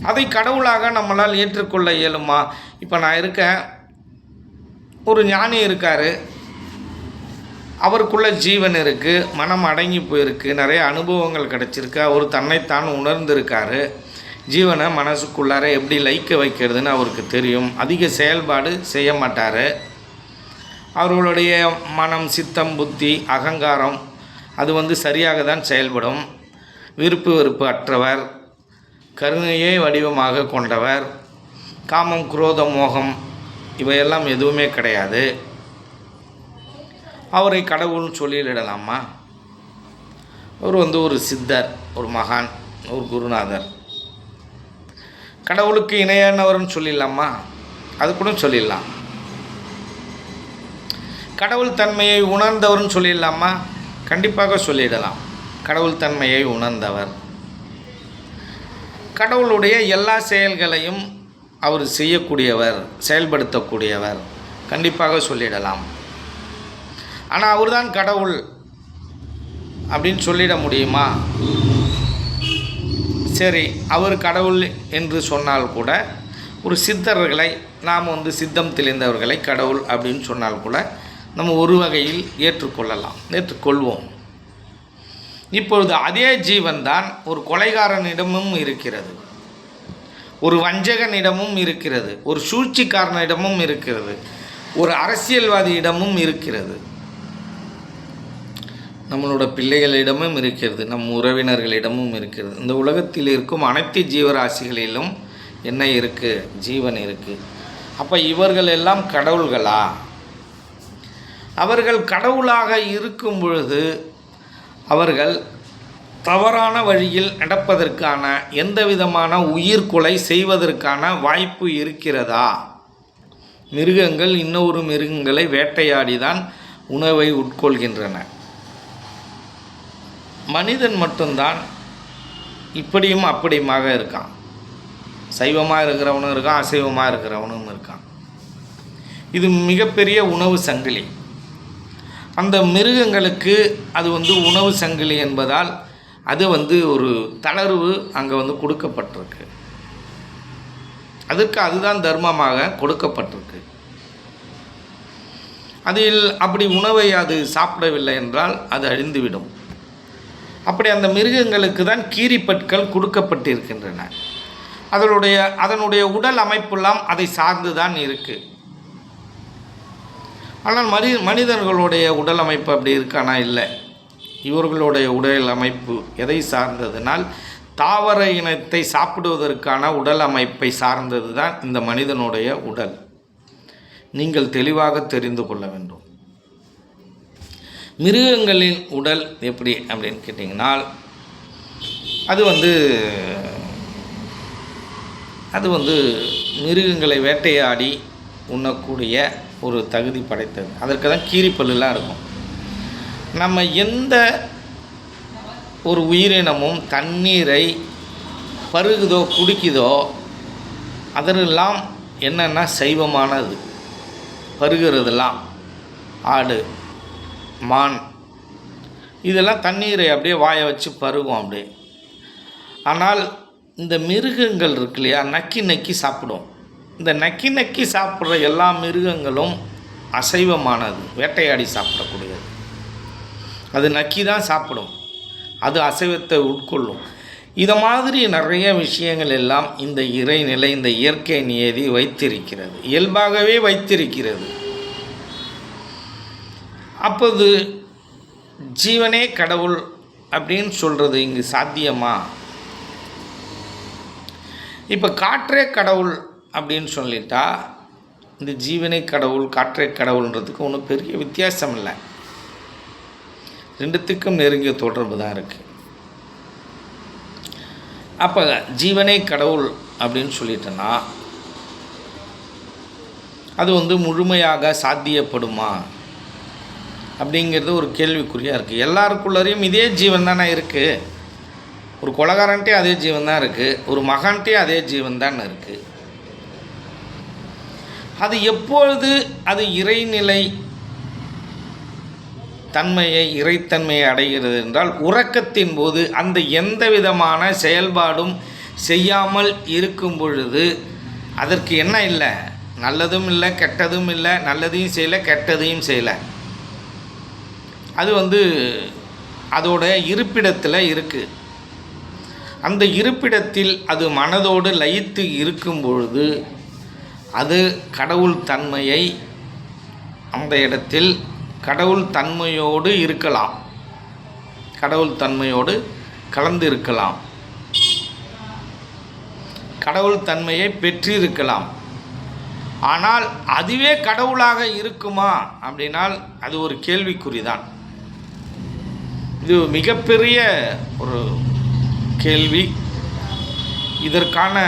அதை கடவுளாக நம்மளால் ஏற்றுக்கொள்ள இயலுமா? இப்போ நான் இருக்கேன், ஒரு ஞானி இருக்கார், அவருக்குள்ள ஜீவன் இருக்குது, மனம் அடங்கி போயிருக்கு, நிறைய அனுபவங்கள் கிடச்சிருக்கு, அவர் தன்னைத்தான் உணர்ந்திருக்காரு, ஜீவனை மனசுக்குள்ளார எப்படி லயிக்க வைக்கிறதுன்னு அவருக்கு தெரியும். அதிக செயல்பாடு செய்ய மாட்டார். அவர்களுடைய மனம், சித்தம், புத்தி, அகங்காரம் அது சரியாக தான் செயல்படும். விருப்பு வெறுப்பு அற்றவர், கருணையே வடிவமாக கொண்டவர், காமம், குரோதம், மோகம் இவையெல்லாம் எதுவுமே கிடையாது. அவரை கடவுள்னு சொல்லிடலாமா? அவர் ஒரு சித்தர், ஒரு மகான், ஒரு குருநாதர். கடவுளுக்கு இணையானவர்னு சொல்லிடலாமா? அது கூட சொல்லிடலாம். கடவுள் தன்மையை உணர்ந்தவர்னு சொல்லிடலாமா? கண்டிப்பாக சொல்லிடலாம். கடவுள் தன்மையை உணர்ந்தவர், கடவுளுடைய எல்லா செயல்களையும் அவர் செய்யக்கூடியவர், செயல்படுத்தக்கூடியவர், கண்டிப்பாக சொல்லிடலாம். ஆனால் அவர் தான் கடவுள் அப்படின்னு சொல்லிட முடியுமா? சரி, அவர் கடவுள் என்று சொன்னால் கூட ஒரு சித்தர்களை நாம் சித்தம் தெளிந்தவர்களை கடவுள் அப்படின்னு சொன்னால் கூட நம்ம ஒரு வகையில் ஏற்றுக்கொள்வோம். இப்பொழுது அதே ஜீவன் தான் ஒரு கொலைகாரனிடமும் இருக்கிறது, ஒரு வஞ்சகனிடமும் இருக்கிறது, ஒரு சூழ்ச்சிக்காரனிடமும் இருக்கிறது, ஒரு அரசியல்வாதியிடமும் இருக்கிறது, நம்மளோட பிள்ளைகளிடமும் இருக்கிறது, நம் உறவினர்களிடமும் இருக்கிறது. இந்த உலகத்தில் இருக்கும் அனைத்து ஜீவராசிகளிலும் என்ன இருக்குது? ஜீவன் இருக்குது. அப்போ இவர்கள் எல்லாம் கடவுள்களா? அவர்கள் கடவுளாக இருக்கும் பொழுது அவர்கள் தவறான வழியில் நடப்பதற்கான எந்த விதமான உயிர்கொலை செய்வதற்கான வாய்ப்பு இருக்கிறதா? மிருகங்கள் இன்னொரு மிருகங்களை வேட்டையாடி தான் உணவை உட்கொள்கின்றன. மனிதன் மட்டும்தான் இப்படியும் அப்படியுமாக இருக்கான். சைவமாக இருக்கிறவனும் இருக்கான், அசைவமாக இருக்கிறவனும் இருக்கான். இது மிகப்பெரிய உணவு சங்கிலி. அந்த மிருகங்களுக்கு அது உணவு சங்கிலி என்பதால் அது ஒரு தளர்வு அங்கே கொடுக்கப்பட்டிருக்கு. அதற்கு அதுதான் தர்மமாக கொடுக்கப்பட்டிருக்கு. அதில் அப்படி உணவை அது சாப்பிடவில்லை என்றால் அது அழிந்துவிடும். அப்படி அந்த மிருகங்களுக்கு தான் கீரிப்பற்கள் கொடுக்கப்பட்டிருக்கின்றன. அதனுடைய உடல் அமைப்பெல்லாம் அதை சார்ந்து தான் இருக்குது. ஆனால் மனிதர்களுடைய உடல் அமைப்பு அப்படி இருக்கானா? இல்லை. இவர்களுடைய உடல் அமைப்பு எதை சார்ந்ததுனால் தாவர இனத்தை சாப்பிடுவதற்கான உடல் அமைப்பை சார்ந்தது தான் இந்த மனிதனுடைய உடல். நீங்கள் தெளிவாக தெரிந்து கொள்ள வேண்டும். மிருகங்களின் உடல் எப்படி அப்படின்னு கேட்டிங்கனால் அது மிருகங்களை வேட்டையாடி உண்ணக்கூடிய ஒரு தகுதி படைத்தது. அதற்கு தான் கீரிப்பல்லாம் இருக்கும். நம்ம எந்த ஒரு உயிரினமும் தண்ணீரை பருகுதோ குடிக்குதோ அதெல்லாம் என்னென்னா சைவமானது. பருகிறதெல்லாம் ஆடு, மான் இதெல்லாம் தண்ணீரை அப்படியே வாயை வச்சு பருகும் அப்படியே. ஆனால் இந்த மிருகங்கள் இருக்கு இல்லையா, நக்கி நக்கி சாப்பிடும். இந்த நக்கி நக்கி சாப்பிட்ற எல்லா மிருகங்களும் அசைவமானது, வேட்டையாடி சாப்பிடக்கூடியது. அது நக்கி தான் சாப்பிடும், அது அசைவத்தை உட்கொள்ளும். இதை மாதிரி நிறைய விஷயங்கள் எல்லாம் இந்த இறைநிலை, இந்த இயற்கை நியதி வைத்திருக்கிறது, இயல்பாகவே வைத்திருக்கிறது. அப்போது ஜீவனே கடவுள் அப்படின்னு சொல்கிறது இங்கு சாத்தியமா? இப்போ காற்றே கடவுள் அப்படின்னு சொல்லிட்டா இந்த ஜீவனை கடவுள் காற்றே கடவுள்ன்றதுக்கு ஒன்றும் பெரிய வித்தியாசம் இல்லை. ரெண்டுத்துக்கும் நெருங்கிய தொடர்பு தான் இருக்குது. அப்போ ஜீவனை கடவுள் அப்படின்னு சொல்லிட்டோன்னா அது முழுமையாக சாத்தியப்படுமா அப்படிங்கிறது ஒரு கேள்விக்குறியாக இருக்குது. எல்லாருக்குள்ளரையும் இதே ஜீவன் தானே இருக்குது. ஒரு கொலைகாரன்ட்டே அதே ஜீவன் தான் இருக்குது, ஒரு மகான்ட்டே அதே ஜீவன் தான் இருக்குது. அது எப்பொழுது அது இறைநிலை தன்மையை இறைத்தன்மையை அடைகிறது என்றால் உறக்கத்தின் போது அந்த எந்த விதமான செயல்பாடும் செய்யாமல் இருக்கும் பொழுது அதற்கு என்ன இல்லை, நல்லதும் இல்லை கெட்டதும் இல்லை, நல்லதையும் செய்யலை கெட்டதையும் செய்யலை. அது அதோட இருப்பிடத்தில் இருக்குது. அந்த இருப்பிடத்தில் அது மனதோடு லயித்து இருக்கும் பொழுது அது கடவுள் தன்மையை அந்த இடத்தில் கடவுள் தன்மையோடு இருக்கலாம், கடவுள் தன்மையோடு கலந்து இருக்கலாம், கடவுள் தன்மையை பெற்றிருக்கலாம். ஆனால் அதுவே கடவுளாக இருக்குமா அப்படின்னால் அது ஒரு கேள்விக்குறிதான். இது மிகப்பெரிய ஒரு கேள்வி. இதற்கான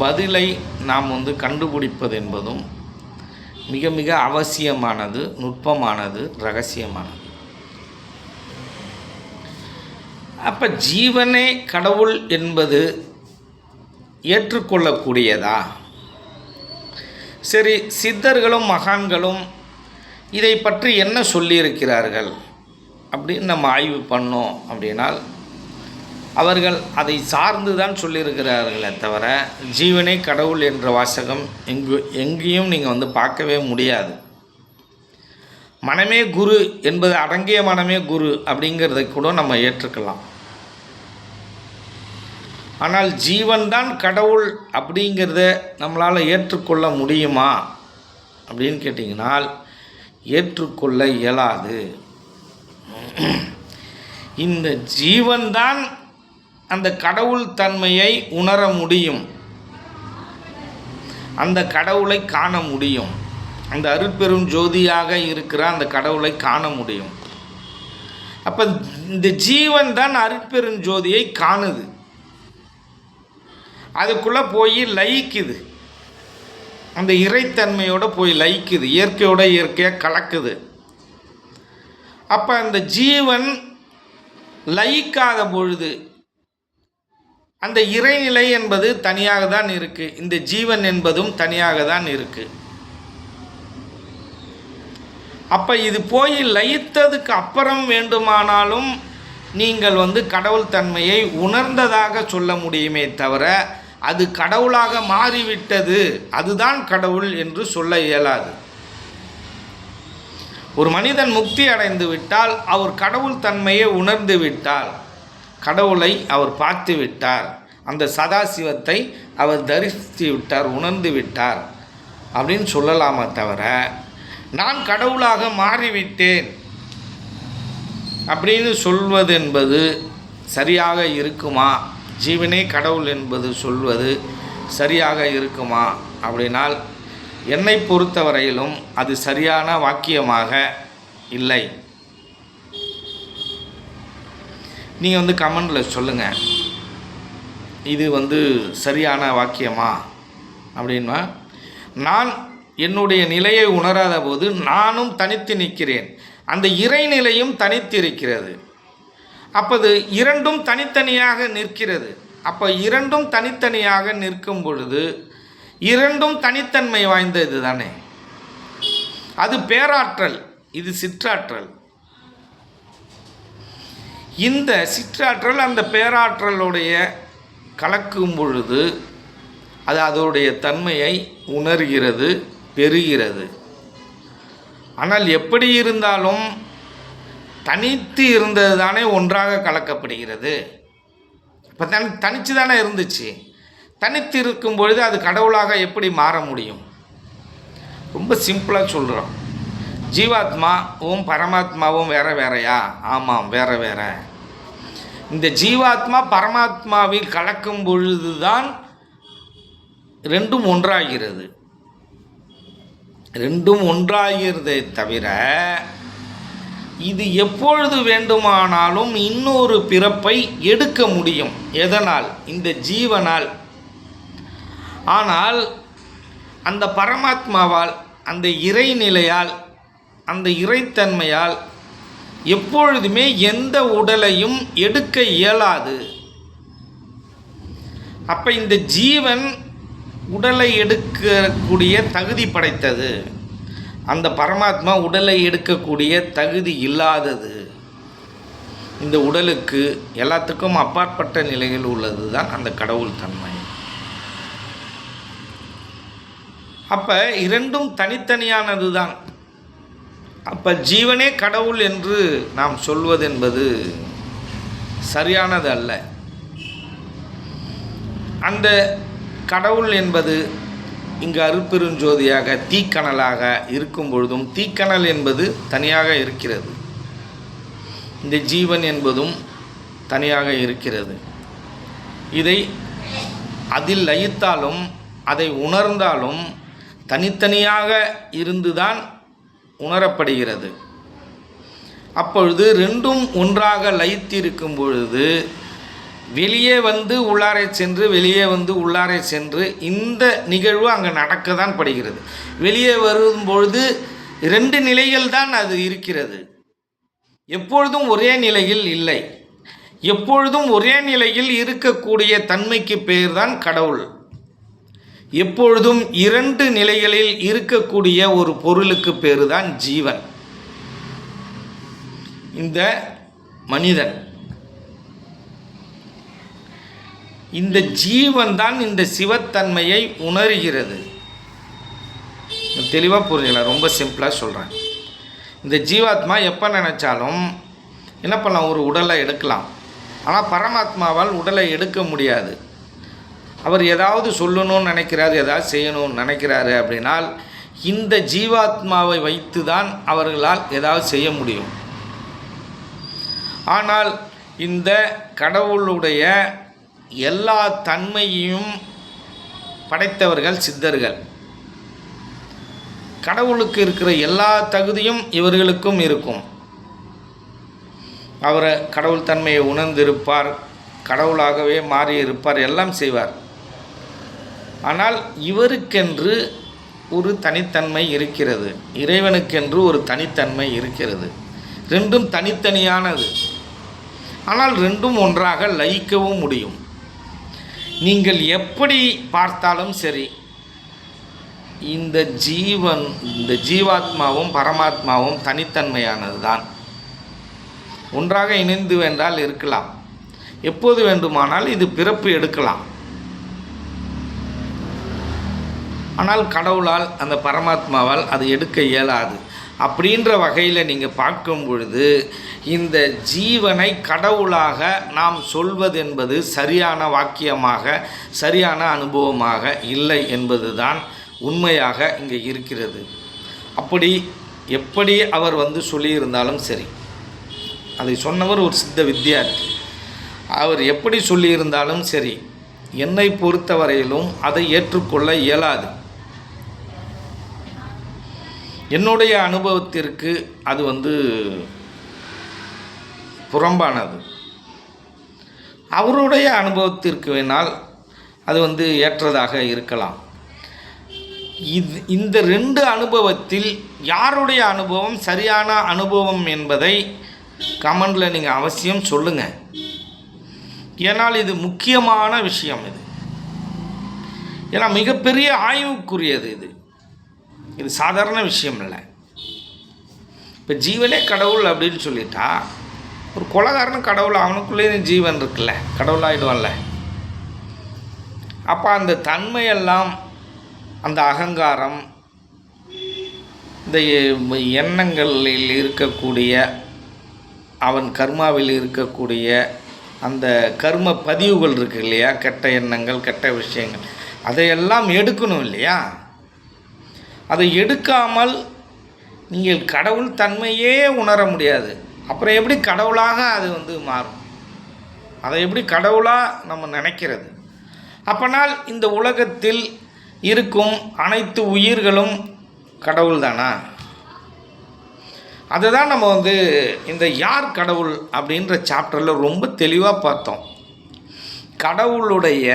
பதிலை நாம் கண்டுபிடிப்பது என்பதும் மிக மிக அவசியமானது, நுட்பமானது, ரகசியமானது. அப்போ ஜீவனே கடவுள் என்பது ஏற்றுக்கொள்ளக்கூடியதா? சரி, சித்தர்களும் மகான்களும் இதை பற்றி என்ன சொல்லியிருக்கிறார்கள் அப்படின்னு நம்ம ஆய்வு பண்ணோம் அப்படின்னால் அவர்கள் அதை சார்ந்து தான் சொல்லியிருக்கிறார்களே தவிர ஜீவனே கடவுள் என்ற வாசகம் எங்கேயும் நீங்கள் பார்க்கவே முடியாது. மனமே குரு என்பது அடங்கிய மனமே குரு அப்படிங்கிறதை கூட நம்ம ஏற்றுக்கலாம். ஆனால் ஜீவன்தான் கடவுள் அப்படிங்கிறத நம்மளால் ஏற்றுக்கொள்ள முடியுமா அப்படின்னு கேட்டிங்கனால் ஏற்றுக்கொள்ள இயலாது. இந்த ஜீவன்தான் அந்த கடவுள் தன்மையை உணர முடியும், அந்த கடவுளை காண முடியும், அந்த அருட்பெரும் ஜோதியாக இருக்கிற அந்த கடவுளை காண முடியும். அப்போ இந்த ஜீவன் தான் அருட்பெரும் ஜோதியை காணுது, அதுக்குள்ளே போய் லயிக்குது, அந்த இறைத்தன்மையோடு போய் லயிக்குது, இயற்கையோட இயற்கையாக கலக்குது. அப்போ அந்த ஜீவன் லயிக்காத பொழுது அந்த இறைநிலை என்பது தனியாக தான் இருக்குது, இந்த ஜீவன் என்பதும் தனியாக தான் இருக்குது. அப்போ இது போய் லயித்ததுக்கு அப்புறம் வேண்டுமானாலும் நீங்கள் கடவுள் தன்மையை உணர்ந்ததாக சொல்ல முடியுமே தவிர அது கடவுளாக மாறிவிட்டது, அதுதான் கடவுள் என்று சொல்ல இயலாது. ஒரு மனிதன் முக்தி அடைந்து விட்டால் அவர் கடவுள் தன்மையை உணர்ந்து விட்டால், கடவுளை அவர் பார்த்து விட்டார், அந்த சதாசிவத்தை அவர் தரிசித்து விட்டார், உணர்ந்து விட்டார் அப்படின்னு சொல்லலாமே தவிர நான் கடவுளாக மாறிவிட்டேன் அப்படின்னு சொல்வது என்பது சரியாக இருக்குமா? ஜீவனே கடவுள் என்பது சொல்வது சரியாக இருக்குமா அப்படின்னால் என்னை பொறுத்தவரையிலும் அது சரியான வாக்கியமாக இல்லை. நீங்கள் கமெண்டில் சொல்லுங்கள், இது சரியான வாக்கியமா அப்படின்னா. நான் என்னுடைய நிலையை உணராத போது நானும் தனித்து நிற்கிறேன், அந்த இறைநிலையும் தனித்து இருக்கிறது. அப்போது இரண்டும் தனித்தனியாக நிற்கிறது. அப்போ இரண்டும் தனித்தனியாக நிற்கும் பொழுது இரண்டும் தனித்தன்மை வாய்ந்தது தானே. அது பேராற்றல், இது சிற்றாற்றல். இந்த சிற்றாற்றல் அந்த பேராற்றலுடைய கலக்கும் பொழுது அது அதோடைய தன்மையை உணர்கிறது, பெறுகிறது. ஆனால் எப்படி இருந்தாலும் தனித்து இருந்தது தானே ஒன்றாக கலக்கப்படுகிறது. இப்போ தனித்து தானே இருந்துச்சு. தனித்து இருக்கும் பொழுது அது கடவுளாக எப்படி மாற முடியும்? ரொம்ப சிம்பிளாக சொல்கிறோம். ஜீவாத்மாவும் பரமாத்மாவும் வேற வேறையா? ஆமாம், வேற வேற. இந்த ஜீவாத்மா பரமாத்மாவில் கலக்கும் பொழுதுதான் ரெண்டும் ஒன்றாகிறது. ரெண்டும் ஒன்றாகிறதே தவிர இது எப்பொழுது வேண்டுமானாலும் இன்னொரு பிறப்பை எடுக்க முடியும். எதனால்? இந்த ஜீவனால். ஆனால் அந்த பரமாத்மாவால், அந்த இறைநிலையால், அந்த இறைத்தன்மையால் எப்பொழுதுமே எந்த உடலையும் எடுக்க இயலாது. அப்போ இந்த ஜீவன் உடலை எடுக்கக்கூடிய தகுதி படைத்தது, அந்த பரமாத்மா உடலை எடுக்கக்கூடிய தகுதி இல்லாதது. இந்த உடலுக்கு எல்லாத்துக்கும் அப்பாற்பட்ட நிலையில் உள்ளது தான் அந்த கடவுள் தன்மை. அப்போ இரண்டும் தனித்தனியானது தான். அப்போ ஜீவனே கடவுள் என்று நாம் சொல்வது என்பது சரியானது அல்ல. அந்த கடவுள் என்பது இங்கு அருட்பெருஞ்சோதியாக தீக்கணலாக இருக்கும் பொழுதும், தீக்கணல் என்பது தனியாக இருக்கிறது, இந்த ஜீவன் என்பதும் தனியாக இருக்கிறது. இதை அதில் லயித்தாலும் அதை உணர்ந்தாலும் தனித்தனியாக இருந்துதான் உணரப்படுகிறது. அப்பொழுது ரெண்டும் ஒன்றாக லயித்திருக்கும் பொழுது வெளியே வந்து உள்ளாரை சென்று, வெளியே வந்து உள்ளாரை சென்று இந்த நிகழ்வு அங்கே நடக்க தான் படுகிறது. வெளியே வரும்பொழுது ரெண்டு நிலைகள் தான் அது இருக்கிறது. எப்பொழுதும் ஒரே நிலையில் இல்லை. எப்பொழுதும் ஒரே நிலையில் இருக்கக்கூடிய தன்மைக்கு பெயர் தான் கடவுள். எப்பொழுதும் இரண்டு நிலைகளில் இருக்கக்கூடிய ஒரு பொருளுக்கு பேர் தான் ஜீவன். இந்த மனிதன், இந்த ஜீவன் தான் இந்த சிவத்தன்மையை உணர்கிறது. தெளிவாக புரிஞ்சுக்கலாம், ரொம்ப சிம்பிளாக சொல்கிறேன். இந்த ஜீவாத்மா எப்போ நினச்சாலும் என்ன பண்ணலாம்? ஒரு உடலை எடுக்கலாம். ஆனால் பரமாத்மாவால் உடலை எடுக்க முடியாது. அவர் ஏதாவது சொல்லணும்னு நினைக்கிறாரு, ஏதாவது செய்யணும்னு நினைக்கிறாரு அப்படின்னால் இந்த ஜீவாத்மாவை வைத்து தான் அவர்களால் ஏதாவது செய்ய முடியும். ஆனால் இந்த கடவுளுடைய எல்லா தன்மையையும் படைத்தவர்கள் சித்தர்கள். கடவுளுக்கு இருக்கிற எல்லா தகுதியும் இவர்களுக்கும் இருக்கும். அவரை கடவுள் தன்மையை உணர்ந்திருப்பார், கடவுளாகவே மாறியிருப்பார், எல்லாம் செய்வார். ஆனால் இவருக்கென்று ஒரு தனித்தன்மை இருக்கிறது, இறைவனுக்கென்று ஒரு தனித்தன்மை இருக்கிறது. ரெண்டும் தனித்தனியானது. ஆனால் ரெண்டும் ஒன்றாக லயிக்கவும் முடியும். நீங்கள் எப்படி பார்த்தாலும் சரி, இந்த ஜீவாத்மாவும் பரமாத்மாவும் தனித்தன்மையானது தான். ஒன்றாக இணைந்து வேண்டால் இருக்கலாம், எப்போது வேண்டுமானால் இது பிறப்பு எடுக்கலாம். ஆனால் கடவுளால், அந்த பரமாத்மாவால் அது எடுக்க இயலாது. அப்படின்ற வகையில் நீங்கள் பார்க்கும் பொழுது இந்த ஜீவனை கடவுளாக நாம் சொல்வது என்பது சரியான வாக்கியமாக, சரியான அனுபவமாக இல்லை என்பது தான் உண்மையாக இங்கே இருக்கிறது. அப்படி எப்படி அவர் வந்து சொல்லியிருந்தாலும் சரி, அதை சொன்னவர் ஒரு சித்த வித்யார்த்தி, அவர் எப்படி சொல்லியிருந்தாலும் சரி, என்னை பொறுத்தவரையிலும் அதை ஏற்றுக்கொள்ள இயலாது. என்னுடைய அனுபவத்திற்கு அது வந்து புறம்பானது. அவருடைய அனுபவத்திற்கு வேணால் அது வந்து ஏற்றதாக இருக்கலாம். இந்த ரெண்டு அனுபவத்தில் யாருடைய அனுபவம் சரியான அனுபவம் என்பதை கமெண்டில் நீங்கள் அவசியம் சொல்லுங்கள். ஏன்னால் இது முக்கியமான விஷயம். ஏன்னா மிகப்பெரிய ஆய்வுக்குரியது. இது சாதாரண விஷயம் இல்லை. இப்போ ஜீவனே கடவுள் அப்படின்னு சொல்லிட்டா, ஒரு கொலைகாரனும் கடவுள், அவனுக்குள்ளேயும் ஜீவன் இருக்குல்ல, கடவுளாகிடுவான்ல. அப்போ அந்த தன்மையெல்லாம், அந்த அகங்காரம், இந்த எண்ணங்களில் இருக்கக்கூடிய, அவன் கர்மாவில் இருக்கக்கூடிய அந்த கர்ம பதிவுகள் இருக்கு இல்லையா, கெட்ட எண்ணங்கள், கெட்ட விஷயங்கள், அதையெல்லாம் எடுக்கணும் இல்லையா. அதை எடுக்காமல் நீங்கள் கடவுள் தன்மையே உணர முடியாது. அப்புறம் எப்படி கடவுளாக அது மாறும்? அதை எப்படி கடவுளாக நம்ம நினைக்கிறது? அப்பனால் இந்த உலகத்தில் இருக்கும் அனைத்து உயிர்களும் கடவுள் தானா? அதை தான் நம்ம இந்த யார் கடவுள் அப்படின்ற சாப்டரில் ரொம்ப தெளிவாக பார்த்தோம். கடவுளுடைய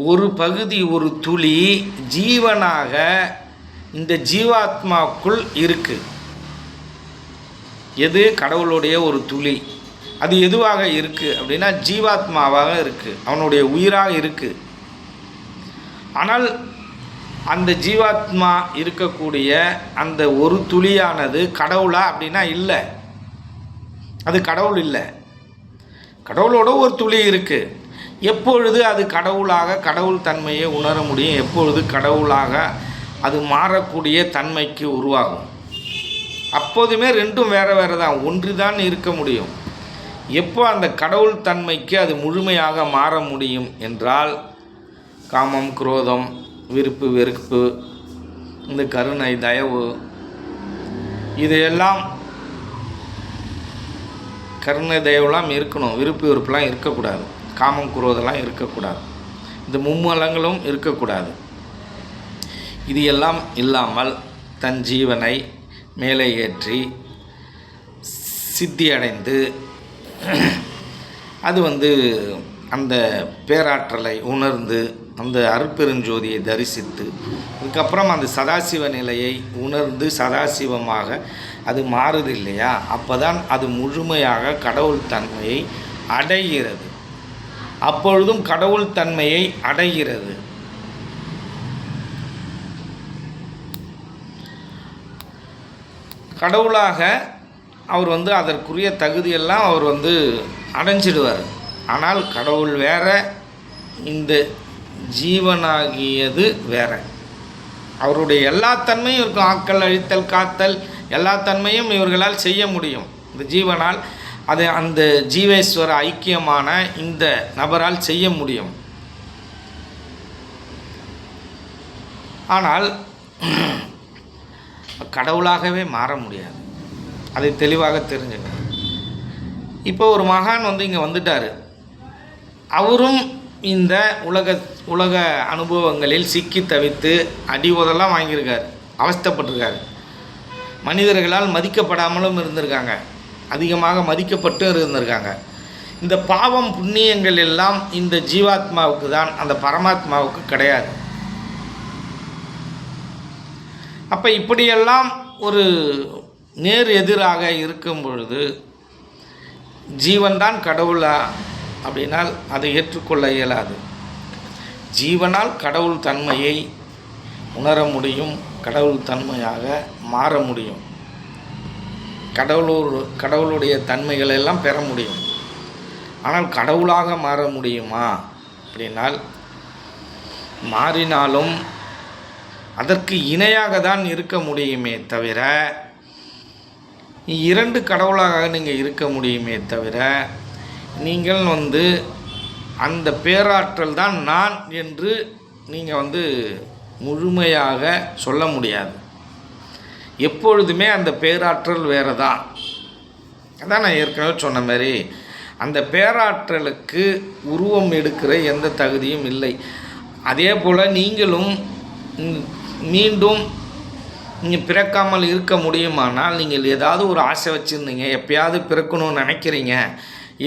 ஒரு பகுதி, ஒரு துளி ஜீவனாக இந்த ஜீவாத்மாவுக்குள் இருக்குது. எது? கடவுளுடைய ஒரு துளி. அது எதுவாக இருக்குது அப்படின்னா ஜீவாத்மாவாக இருக்குது, அவனுடைய உயிராக இருக்குது. ஆனால் அந்த ஜீவாத்மா இருக்கக்கூடிய அந்த ஒரு துளியானது கடவுளா அப்படின்னா இல்லை, அது கடவுள் இல்லை. கடவுளோட ஒரு துளி இருக்குது. எப்பொழுது அது கடவுளாக கடவுள் தன்மையை உணர முடியும்? எப்பொழுது கடவுளாக அது மாறக்கூடிய தன்மைக்கு உருவாகும்? அப்போதுமே ரெண்டும் வேறு வேறு தான், ஒன்று தான் இருக்க முடியும். எப்போ அந்த கடவுள் தன்மைக்கு அது முழுமையாக மாற முடியும் என்றால் காமம், குரோதம், விருப்பு, வெறுப்பு, இந்த கருணை, தயவு, இதையெல்லாம் கருணை, தயவுலாம் இருக்கணும். விருப்பு, வெறுப்புலாம் இருக்கக்கூடாது. காமம், குரோதெல்லாம் இருக்கக்கூடாது. இந்த மும்மலங்களும் இருக்கக்கூடாது. இது எல்லாம் இல்லாமல் தன் ஜீவனை மேலே ஏற்றி சித்தி அடைந்து அது அந்த பேராற்றலை உணர்ந்து அந்த அருட்பெருஞ்சோதியை தரிசித்து அதுக்கப்புறம் அந்த சதாசிவ நிலையை உணர்ந்து சதாசிவமாக அது மாறுது இல்லையா? அப்போ தான் அது முழுமையாக கடவுள் தன்மையை அடைகிறது. அப்பொழுதும் கடவுள் தன்மையை அடைகிறது. கடவுளாக அவர் அதற்குரிய தகுதியெல்லாம் அவர் அடைஞ்சிடுவார். ஆனால் கடவுள் வேற, இந்த ஜீவனாகியது வேற. அவருடைய எல்லா தன்மையும் இருக்கும். ஆக்கல், அழித்தல், காத்தல் எல்லா தன்மையும் இவர்களால் செய்ய முடியும். இந்த ஜீவனால் அது அந்த ஜீவேஸ்வர ஐக்கியமான இந்த நபரால் செய்ய முடியும். ஆனால் கடவுளாகவே மாற முடியாது. அதை தெளிவாக தெரிஞ்சுங்க. இப்போ ஒரு மகான் இங்கே வந்துட்டார். அவரும் இந்த உலக அனுபவங்களில் சிக்கி தவித்து அடி உதெல்லாம் வாங்கியிருக்கார், அவஸ்தைப்பட்டிருக்கார். மனிதர்களால் மதிக்கப்படாமலும் இருந்திருக்காங்க, அதிகமாக மதிக்கப்பட்டும் இருந்திருக்காங்க. இந்த பாவம் புண்ணியங்கள் எல்லாம் இந்த ஜீவாத்மாவுக்கு தான், அந்த பரமாத்மாவுக்கு கிடையாது. அப்போ இப்படியெல்லாம் ஒரு நேர் எதிராக இருக்கும் பொழுது ஜீவன்தான் கடவுளா அப்படின்னால் அதை ஏற்றுக்கொள்ள இயலாது. ஜீவனால் கடவுள் தன்மையை உணர முடியும், கடவுள் தன்மையாக மாற முடியும், கடவுளுடைய தன்மைகள் எல்லாம் பெற முடியும். ஆனால் கடவுளாக மாற முடியுமா அப்படின்னால் மாறினாலும் அதற்கு இணையாக தான் இருக்க முடியுமே தவிர, இரண்டு கடவுளாக நீங்கள் இருக்க முடியுமே தவிர, நீங்கள் அந்த பேராற்றல் தான் நான் என்று நீங்கள் முழுமையாக சொல்ல முடியாது. எப்பொழுதுமே அந்த பேராற்றல் வேறு தான். அதான் நான் ஏற்கனவே சொன்ன மாதிரி அந்த பேராற்றலுக்கு உருவம் எடுக்கிற எந்த தகுதியும் இல்லை. அதே போல் நீங்களும் மீண்டும் நீங்கள் பிறக்காமல் இருக்க முடியுமானால், நீங்கள் ஏதாவது ஒரு ஆசை வச்சுருந்தீங்க, எப்பயாவது பிறக்கணும்னு நினைக்கிறீங்க,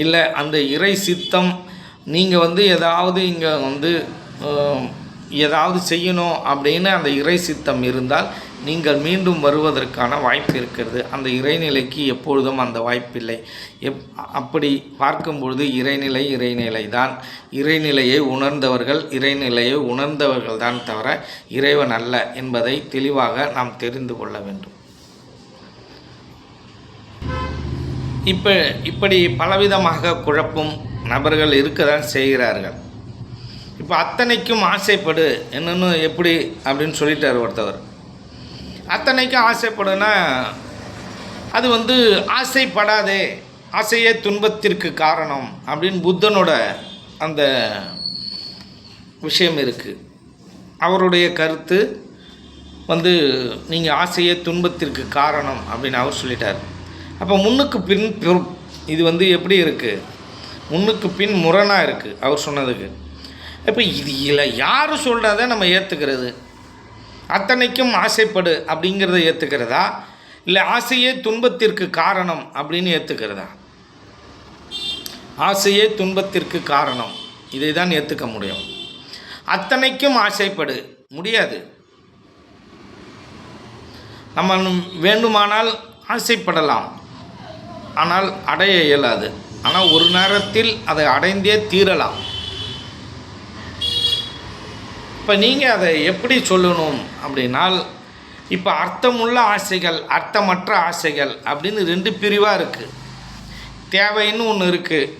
இல்லை அந்த இறை சித்தம் நீங்கள் ஏதாவது இங்கே ஏதாவது செய்யணும் அப்படின்னு அந்த இறை சித்தம் இருந்தால் நீங்கள் மீண்டும் வருவதற்கான வாய்ப்பு இருக்கிறது. அந்த இறைநிலைக்கு எப்பொழுதும் அந்த வாய்ப்பில்லை. அப்படி பார்க்கும்பொழுது இறைநிலை தான். இறைநிலையை உணர்ந்தவர்கள் தான் தவிர இறைவன் அல்ல என்பதை தெளிவாக நாம் தெரிந்து கொள்ள வேண்டும். இப்படி பலவிதமாக குழப்பும் நபர்கள் இருக்க தான் செய்கிறார்கள். இப்போ அத்தனைக்கும் ஆசைப்படு என்னன்னு எப்படி அப்படின்னு சொல்லிட்டார் ஒருத்தவர். அத்தனைக்கும் ஆசைப்படுனா அது ஆசைப்படாதே, ஆசையே துன்பத்திற்கு காரணம் அப்படின்னு புத்தனோட அந்த விஷயம் இருக்குது. அவருடைய கருத்து வந்து நீங்கள் ஆசையே துன்பத்திற்கு காரணம் அப்படின்னு அவர் சொல்லிட்டார். அப்போ முன்னுக்கு பின் இது வந்து எப்படி இருக்குது, முன்னுக்கு பின் முரணாக இருக்குது அவர் சொன்னதுக்கு. இப்போ இது இல்லை யார் சொல்கிறத நம்ம ஏற்றுக்கிறது? அத்தனைக்கும் ஆசைப்படு அப்படிங்கிறத ஏற்றுக்கிறதா, இல்லை ஆசையே துன்பத்திற்கு காரணம் அப்படின்னு ஏற்றுக்கிறதா? ஆசையே துன்பத்திற்கு காரணம், இதை தான் ஏற்றுக்க முடியும். அத்தனைக்கும் ஆசைப்படு முடியாது. நம்ம வேண்டுமானால் ஆசைப்படலாம், ஆனால் அடைய இயலாது. ஆனால் ஒரு நேரத்தில் அதை அடைந்தே தீரலாம். இப்போ நீங்கள் அதை எப்படி சொல்லணும் அப்படின்னால், இப்போ அர்த்தமுள்ள ஆசைகள், அர்த்தமற்ற ஆசைகள் அப்படின்னு 2 பிரிவாக இருக்குது. தேவைன்னு ஒன்று இருக்குது,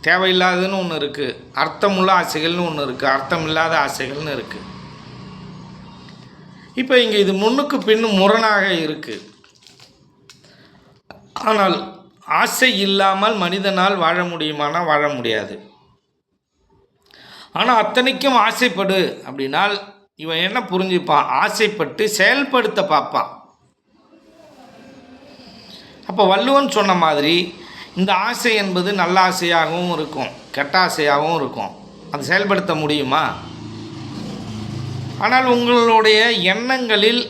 தேவையில்லாததுன்னு ஒன்று இருக்குது. அர்த்தமுள்ள ஆசைகள்னு ஒன்று இருக்குது, அர்த்தம் இல்லாத ஆசைகள்னு இருக்குது. இப்போ இங்கே இது முன்னுக்கு பின்னும் முரணாக இருக்குது. ஆனால் ஆசை இல்லாமல் மனிதனால் வாழ முடியுமானா வாழ முடியாது. ஆனால் அத்தனைக்கும் ஆசைப்படு அப்படின்னால் இவன் என்ன புரிஞ்சுப்பான், ஆசைப்பட்டு செயல்படுத்த பார்ப்பான். அப்போ வள்ளுவன் சொன்ன மாதிரி இந்த ஆசை என்பது நல்ல ஆசையாகவும் இருக்கும், கெட்ட ஆசையாகவும் இருக்கும். அது செயல்படுத்த முடியுமா? ஆனால் உங்களுடைய எண்ணங்களில்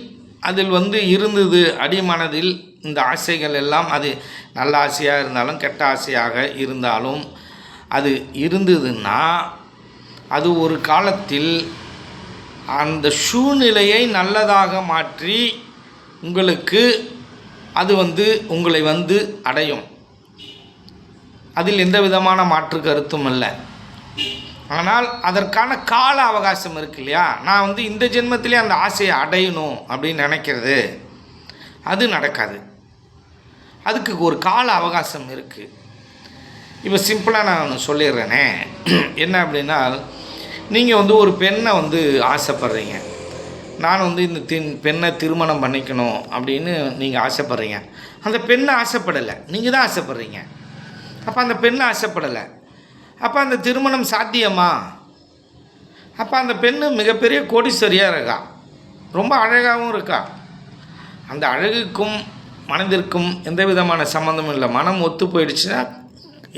அதில் வந்து இருந்தது, அடிமனதில் இந்த ஆசைகள் எல்லாம், அது நல்ல ஆசையாக இருந்தாலும் கெட்ட ஆசையாக இருந்தாலும் அது இருந்ததுன்னா அது ஒரு காலத்தில் அந்த சூழ்நிலையை நல்லதாக மாற்றி உங்களுக்கு அது வந்து உங்களை வந்து அடையும். அதில் எந்த விதமான மாற்று கருத்தும் இல்லை. ஆனால் அதற்கான கால அவகாசம் இருக்கு இல்லையா? நான் வந்து இந்த ஜென்மத்திலே அந்த ஆசையை அடையணும் அப்படின்னு நினைக்கிறது அது நடக்காது. அதுக்கு ஒரு கால அவகாசம் இருக்குது. இப்போ சிம்பிளாக நான் சொல்லிடுறேனே, என்ன அப்படின்னா, நீங்கள் வந்து ஒரு பெண்ணை வந்து ஆசைப்பட்றீங்க. நான் வந்து இந்த பெண்ணை திருமணம் பண்ணிக்கணும் அப்படின்னு நீங்கள் ஆசைப்பட்றீங்க. அந்த பெண்ணை ஆசைப்படலை, நீங்கள் தான் ஆசைப்பட்றீங்க. அப்போ அந்த பெண்ணை ஆசைப்படலை, அப்போ அந்த திருமணம் சாத்தியமா? அப்போ அந்த பெண்ணு மிகப்பெரிய கோடீஸ்வரியாக இருக்கா, ரொம்ப அழகாகவும் இருக்கா. அந்த அழகுக்கும் மனதிற்கும் எந்த விதமான சம்மந்தமும் இல்லை. மனம் ஒத்து போயிடுச்சுன்னா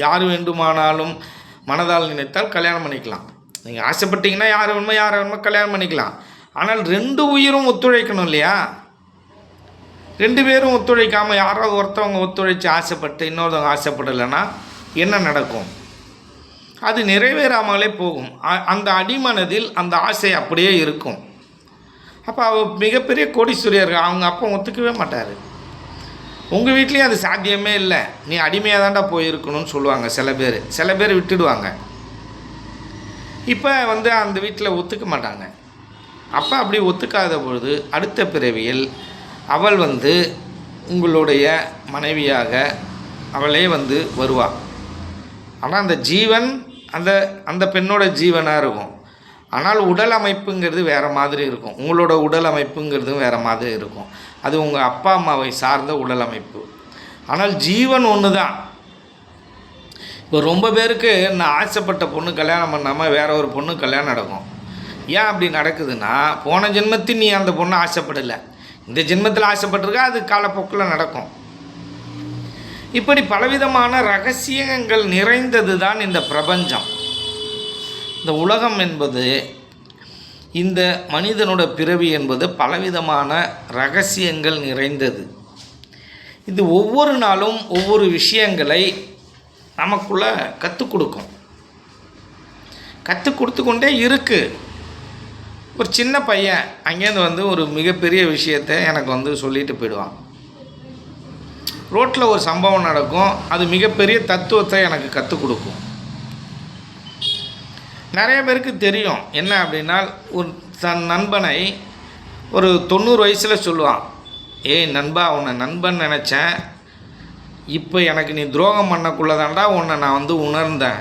யார் வேண்டுமானாலும் மனதால் நினைத்தால் கல்யாணம் பண்ணிக்கலாம். நீங்கள் ஆசைப்பட்டீங்கன்னா யார் வேணுமோ கல்யாணம் பண்ணிக்கலாம். ஆனால் 2 உயிரும் ஒத்துழைக்கணும் இல்லையா? 2 பேரும் ஒத்துழைக்காமல் யாராவது ஒருத்தவங்க ஒத்துழைச்சி ஆசைப்பட்டு இன்னொருத்தவங்க ஆசைப்படலைன்னா என்ன நடக்கும்? அது நிறைவேறாமலே போகும். அந்த அடிமனதில் அந்த ஆசை அப்படியே இருக்கும். அப்போ அவள் மிகப்பெரிய கோடீஸ்வரியாக அவங்க அப்போ ஒத்துக்கவே மாட்டார். உங்கள் வீட்லேயும் அது சாத்தியமே இல்லை, நீ அடிமையாக தாண்டா போயிருக்கணும்னு சொல்லுவாங்க சில பேர் விட்டுடுவாங்க. இப்போ வந்து அந்த வீட்டில் ஒத்துக்க மாட்டாங்க. அப்போ அப்படி ஒத்துக்காத பொழுது அடுத்த பிறவியில் அவள் வந்து உங்களுடைய மனைவியாக அவளே வந்து வருவாள். ஆனால் அந்த ஜீவன் அந்த பெண்ணோட ஜீவனாக இருக்கும். ஆனால் உடல் அமைப்புங்கிறது வேறு மாதிரி இருக்கும். உங்களோட உடல் அமைப்புங்கிறது வேறு மாதிரி இருக்கும். அது உங்கள் அப்பா அம்மாவை சார்ந்த உடல் அமைப்பு. ஆனால் ஜீவன் ஒன்று தான். இப்போ ரொம்ப பேருக்கு நான் ஆசைப்பட்ட பொண்ணு கல்யாணம் பண்ணாமல் வேற ஒரு பொண்ணு கல்யாணம் நடக்கும். ஏன் அப்படி நடக்குதுன்னா, போன ஜென்மத்தில் நீ அந்த பொண்ணை ஆசைப்படலை, இந்த ஜென்மத்தில் ஆசைப்பட்டிருக்கா, அது காலப்போக்கில் நடக்கும். இப்படி பலவிதமான ரகசியங்கள் நிறைந்தது தான் இந்த பிரபஞ்சம். இந்த உலகம் என்பது, இந்த மனிதனோட பிறவி என்பது பலவிதமான ரகசியங்கள் நிறைந்தது. இது ஒவ்வொரு நாளும் ஒவ்வொரு விஷயங்களை நமக்குள்ளே கற்றுக் கொடுக்கும், கற்றுக் கொடுத்து கொண்டே இருக்குது. ஒரு சின்ன பையன் அங்கேருந்து வந்து ஒரு மிகப்பெரிய விஷயத்தை எனக்கு வந்து சொல்லிட்டு போயிடுவான். ரோட்டில் ஒரு சம்பவம் நடக்கும், அது மிகப்பெரிய தத்துவத்தை எனக்கு கற்றுக் கொடுக்கும். நிறைய பேருக்கு தெரியும் என்ன அப்படின்னா, ஒரு தன் நண்பனை ஒரு 90 வயசில் சொல்லுவான், ஏய் நண்பா, உன்னை நண்பன் நினச்சேன், இப்போ எனக்கு நீ துரோகம் பண்ணக்குள்ளதாண்டா உன்னை நான் வந்து உணர்ந்தேன்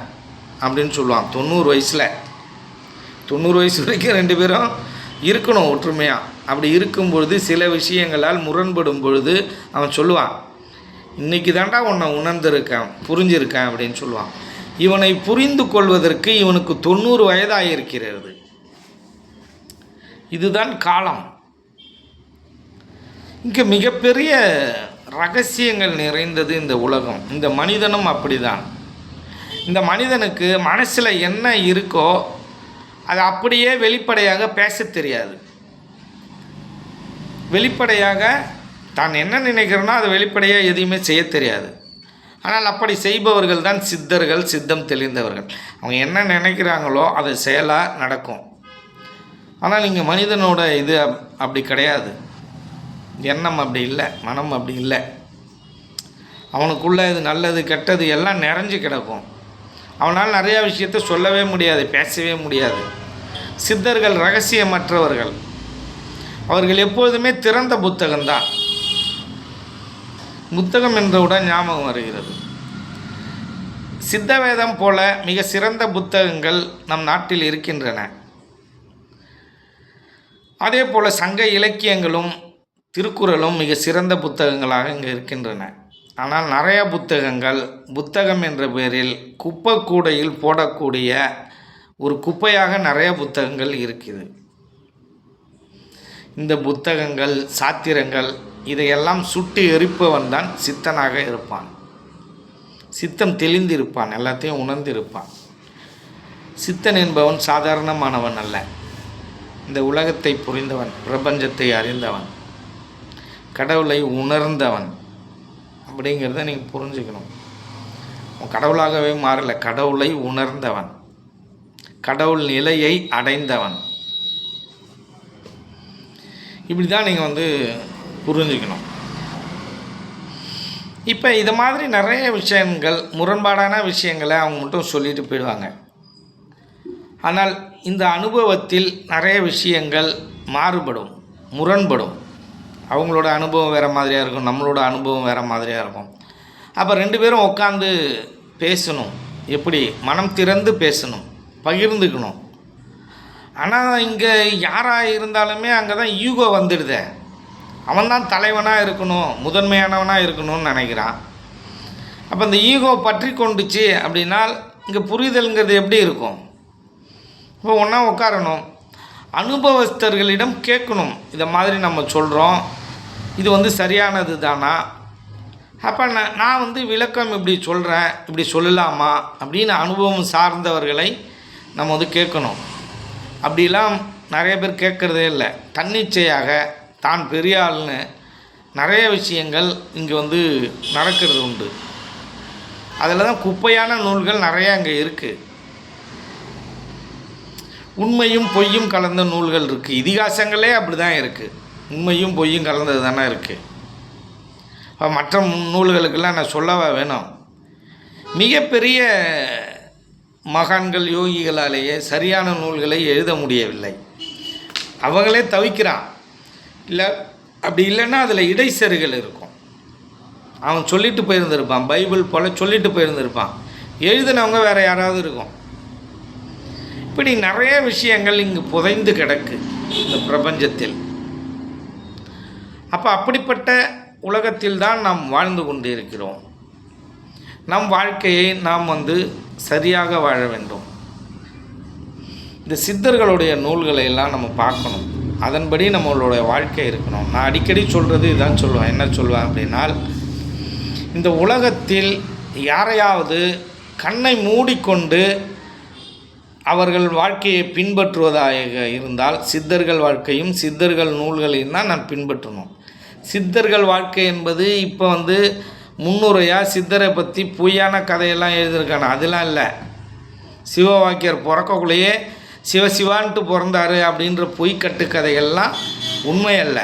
அப்படின்னு சொல்லுவான். 90 வயசில். 90 வயசு வரைக்கும் 2 பேரும் இருக்கணும் ஒற்றுமையாக. அப்படி இருக்கும்பொழுது சில விஷயங்களால் முரண்படும் பொழுது அவன் சொல்லுவான், இன்றைக்கி தாண்டா உன்னை உணர்ந்திருக்கேன், புரிஞ்சிருக்கேன் அப்படின்னு சொல்லுவான். இவனை புரிந்து கொள்வதற்கு இவனுக்கு 90 வயதாகிருக்கிறது. இதுதான் காலம். இங்கே மிகப்பெரிய ரகசியங்கள் நிறைந்தது இந்த உலகம். இந்த மனிதனும் அப்படிதான். இந்த மனிதனுக்கு மனசில் என்ன இருக்கோ அது அப்படியே வெளிப்படையாக பேச தெரியாது. வெளிப்படையாக தான் என்ன நினைக்கிறனோ அதை வெளிப்படையாக எதையுமே செய்ய தெரியாது. ஆனால் அப்படி செய்பவர்கள் தான் சித்தர்கள், சித்தம் தெளிந்தவர்கள். அவங்க என்ன நினைக்கிறாங்களோ அது செயலாக நடக்கும். ஆனால் இங்கே மனிதனோட இது அப்படி கிடையாது. எண்ணம் அப்படி இல்லை, மனம் அப்படி இல்லை. அவனுக்குள்ளே இது நல்லது கெட்டது எல்லாம் நிறைஞ்சு கிடக்கும். அவனால் நிறையா விஷயத்தை சொல்லவே முடியாது, பேசவே முடியாது. சித்தர்கள் ரகசியமற்றவர்கள். அவர்கள் எப்பொழுதுமே திறந்த புத்தகம்தான். புத்தகம் என்றவுடன் ஞாபகம் வருகிறது. சித்தவேதம் போல மிக சிறந்த புத்தகங்கள் நம் நாட்டில் இருக்கின்றன. அதே போல் சங்க இலக்கியங்களும் திருக்குறளும் மிக சிறந்த புத்தகங்களாக இங்கே இருக்கின்றன. ஆனால் நிறைய புத்தகங்கள் புத்தகம் என்ற பெயரில் குப்பை கூடையில் போடக்கூடிய ஒரு குப்பையாக நிறைய புத்தகங்கள் இருக்குது. இந்த புத்தகங்கள், சாத்திரங்கள் இதையெல்லாம் சுட்டி எரிப்பவன் தான் சித்தனாக இருப்பான். சித்தம் தெளிந்திருப்பான், எல்லாத்தையும் உணர்ந்திருப்பான். சித்தன் என்பவன் சாதாரணமானவன் அல்ல. இந்த உலகத்தை புரிந்தவன், பிரபஞ்சத்தை அறிந்தவன், கடவுளை உணர்ந்தவன் அப்படிங்கிறத நீங்கள் புரிஞ்சுக்கணும். கடவுளாகவே மாறலை, கடவுளை உணர்ந்தவன், கடவுள் நிலையை அடைந்தவன். இப்படி தான் நீங்கள் புரிஞ்சுக்கணும். இப்போ இது மாதிரி நிறைய விஷயங்கள், முரண்பாடான விஷயங்களை அவங்க மட்டும் சொல்லிட்டு போயிடுவாங்க. ஆனால் இந்த அனுபவத்தில் நிறைய விஷயங்கள் மாறுபடும், முரண்படும். அவங்களோட அனுபவம் வேறு மாதிரியாக இருக்கும், நம்மளோட அனுபவம் வேறு மாதிரியாக இருக்கும். அப்போ ரெண்டு பேரும் உட்காந்து பேசணும். எப்படி? மனம் திறந்து பேசணும், பகிர்ந்துக்கணும். ஆனால் இங்கே யாராக இருந்தாலுமே அங்கே தான் ஈகோ வந்துடுதே. அவன் தான் தலைவனாக இருக்கணும், முதன்மையானவனாக இருக்கணும்னு நினைக்கிறான். அப்போ இந்த ஈகோ பற்றி கொண்டுச்சு அப்படின்னா இங்கே புரிதல்ங்கிறது எப்படி இருக்கும்? இப்போ ஒன்றா உட்காரணும், அனுபவஸ்தர்களிடம் கேட்கணும். இதை மாதிரி நம்ம சொல்கிறோம், இது சரியானது தானா? அப்போ நான் விளக்கம் இப்படி சொல்கிறேன், இப்படி சொல்லலாமா அப்படின்னு அனுபவம் சார்ந்தவர்களை நம்ம கேட்கணும். அப்படிலாம் நிறைய பேர் கேட்குறதே இல்லை. தன்னிச்சையாக தான் பெரிய ஆள்னு நிறைய விஷயங்கள் இங்கே நடக்கிறது உண்டு. அதில் தான் குப்பையான நூல்கள் நிறையா அங்கே இருக்குது. உண்மையும் பொய்யும் கலந்த நூல்கள் இருக்குது. இதிகாசங்களே அப்படி தான் இருக்குது. உண்மையும் பொய்யும் கலந்தது தானே இருக்குது. மற்ற நூல்களுக்கெல்லாம் நான் சொல்லவா வேணும்? மிகப்பெரிய மகான்கள், யோகிகளாலேயே சரியான நூல்களை எழுத முடியவில்லை. அவங்களே தவிக்கிறான். இல்லை அப்படி இல்லைன்னா அதில் இடைச்செருகள் இருக்கும். அவன் சொல்லிட்டு போயிருந்திருப்பான், பைபிள் போல் சொல்லிட்டு போயிருந்திருப்பான். எழுதினவங்க வேறு யாராவது இருக்கும். இப்படி நிறைய விஷயங்கள் இங்கு புதைந்து கிடக்கு இந்த பிரபஞ்சத்தில். அப்போ அப்படிப்பட்ட உலகத்தில் தான் நாம் வாழ்ந்து கொண்டு இருக்கிறோம். நம் வாழ்க்கையை நாம் சரியாக வாழ வேண்டும். இந்த சித்தர்களுடைய நூல்களை எல்லாம் நம்ம பார்க்கணும். அதன்படி நம்மளுடைய வாழ்க்கை இருக்கணும். நான் அடிக்கடி சொல்கிறது இதான் சொல்லுவேன். என்ன சொல்லுவேன் அப்படின்னா, இந்த உலகத்தில் யாரையாவது கண்ணை மூடிக்கொண்டு அவர்கள் வாழ்க்கையை பின்பற்றுவதாக இருந்தால் சித்தர்கள் வாழ்க்கையும் சித்தர்கள் நூல்களையும் தான் நான் பின்பற்றணும். சித்தர்கள் வாழ்க்கை என்பது இப்போ முன்னுரையாக சித்தரை பற்றி பொய்யான கதையெல்லாம் எழுதியிருக்காங்க. அதெல்லாம் இல்லை. சிவவாக்கியர் பிறக்கக்குள்ளேயே சிவசிவான்ட்டு பிறந்தார் அப்படின்ற பொய்க்கட்டு கதைகள்லாம் உண்மை அல்ல.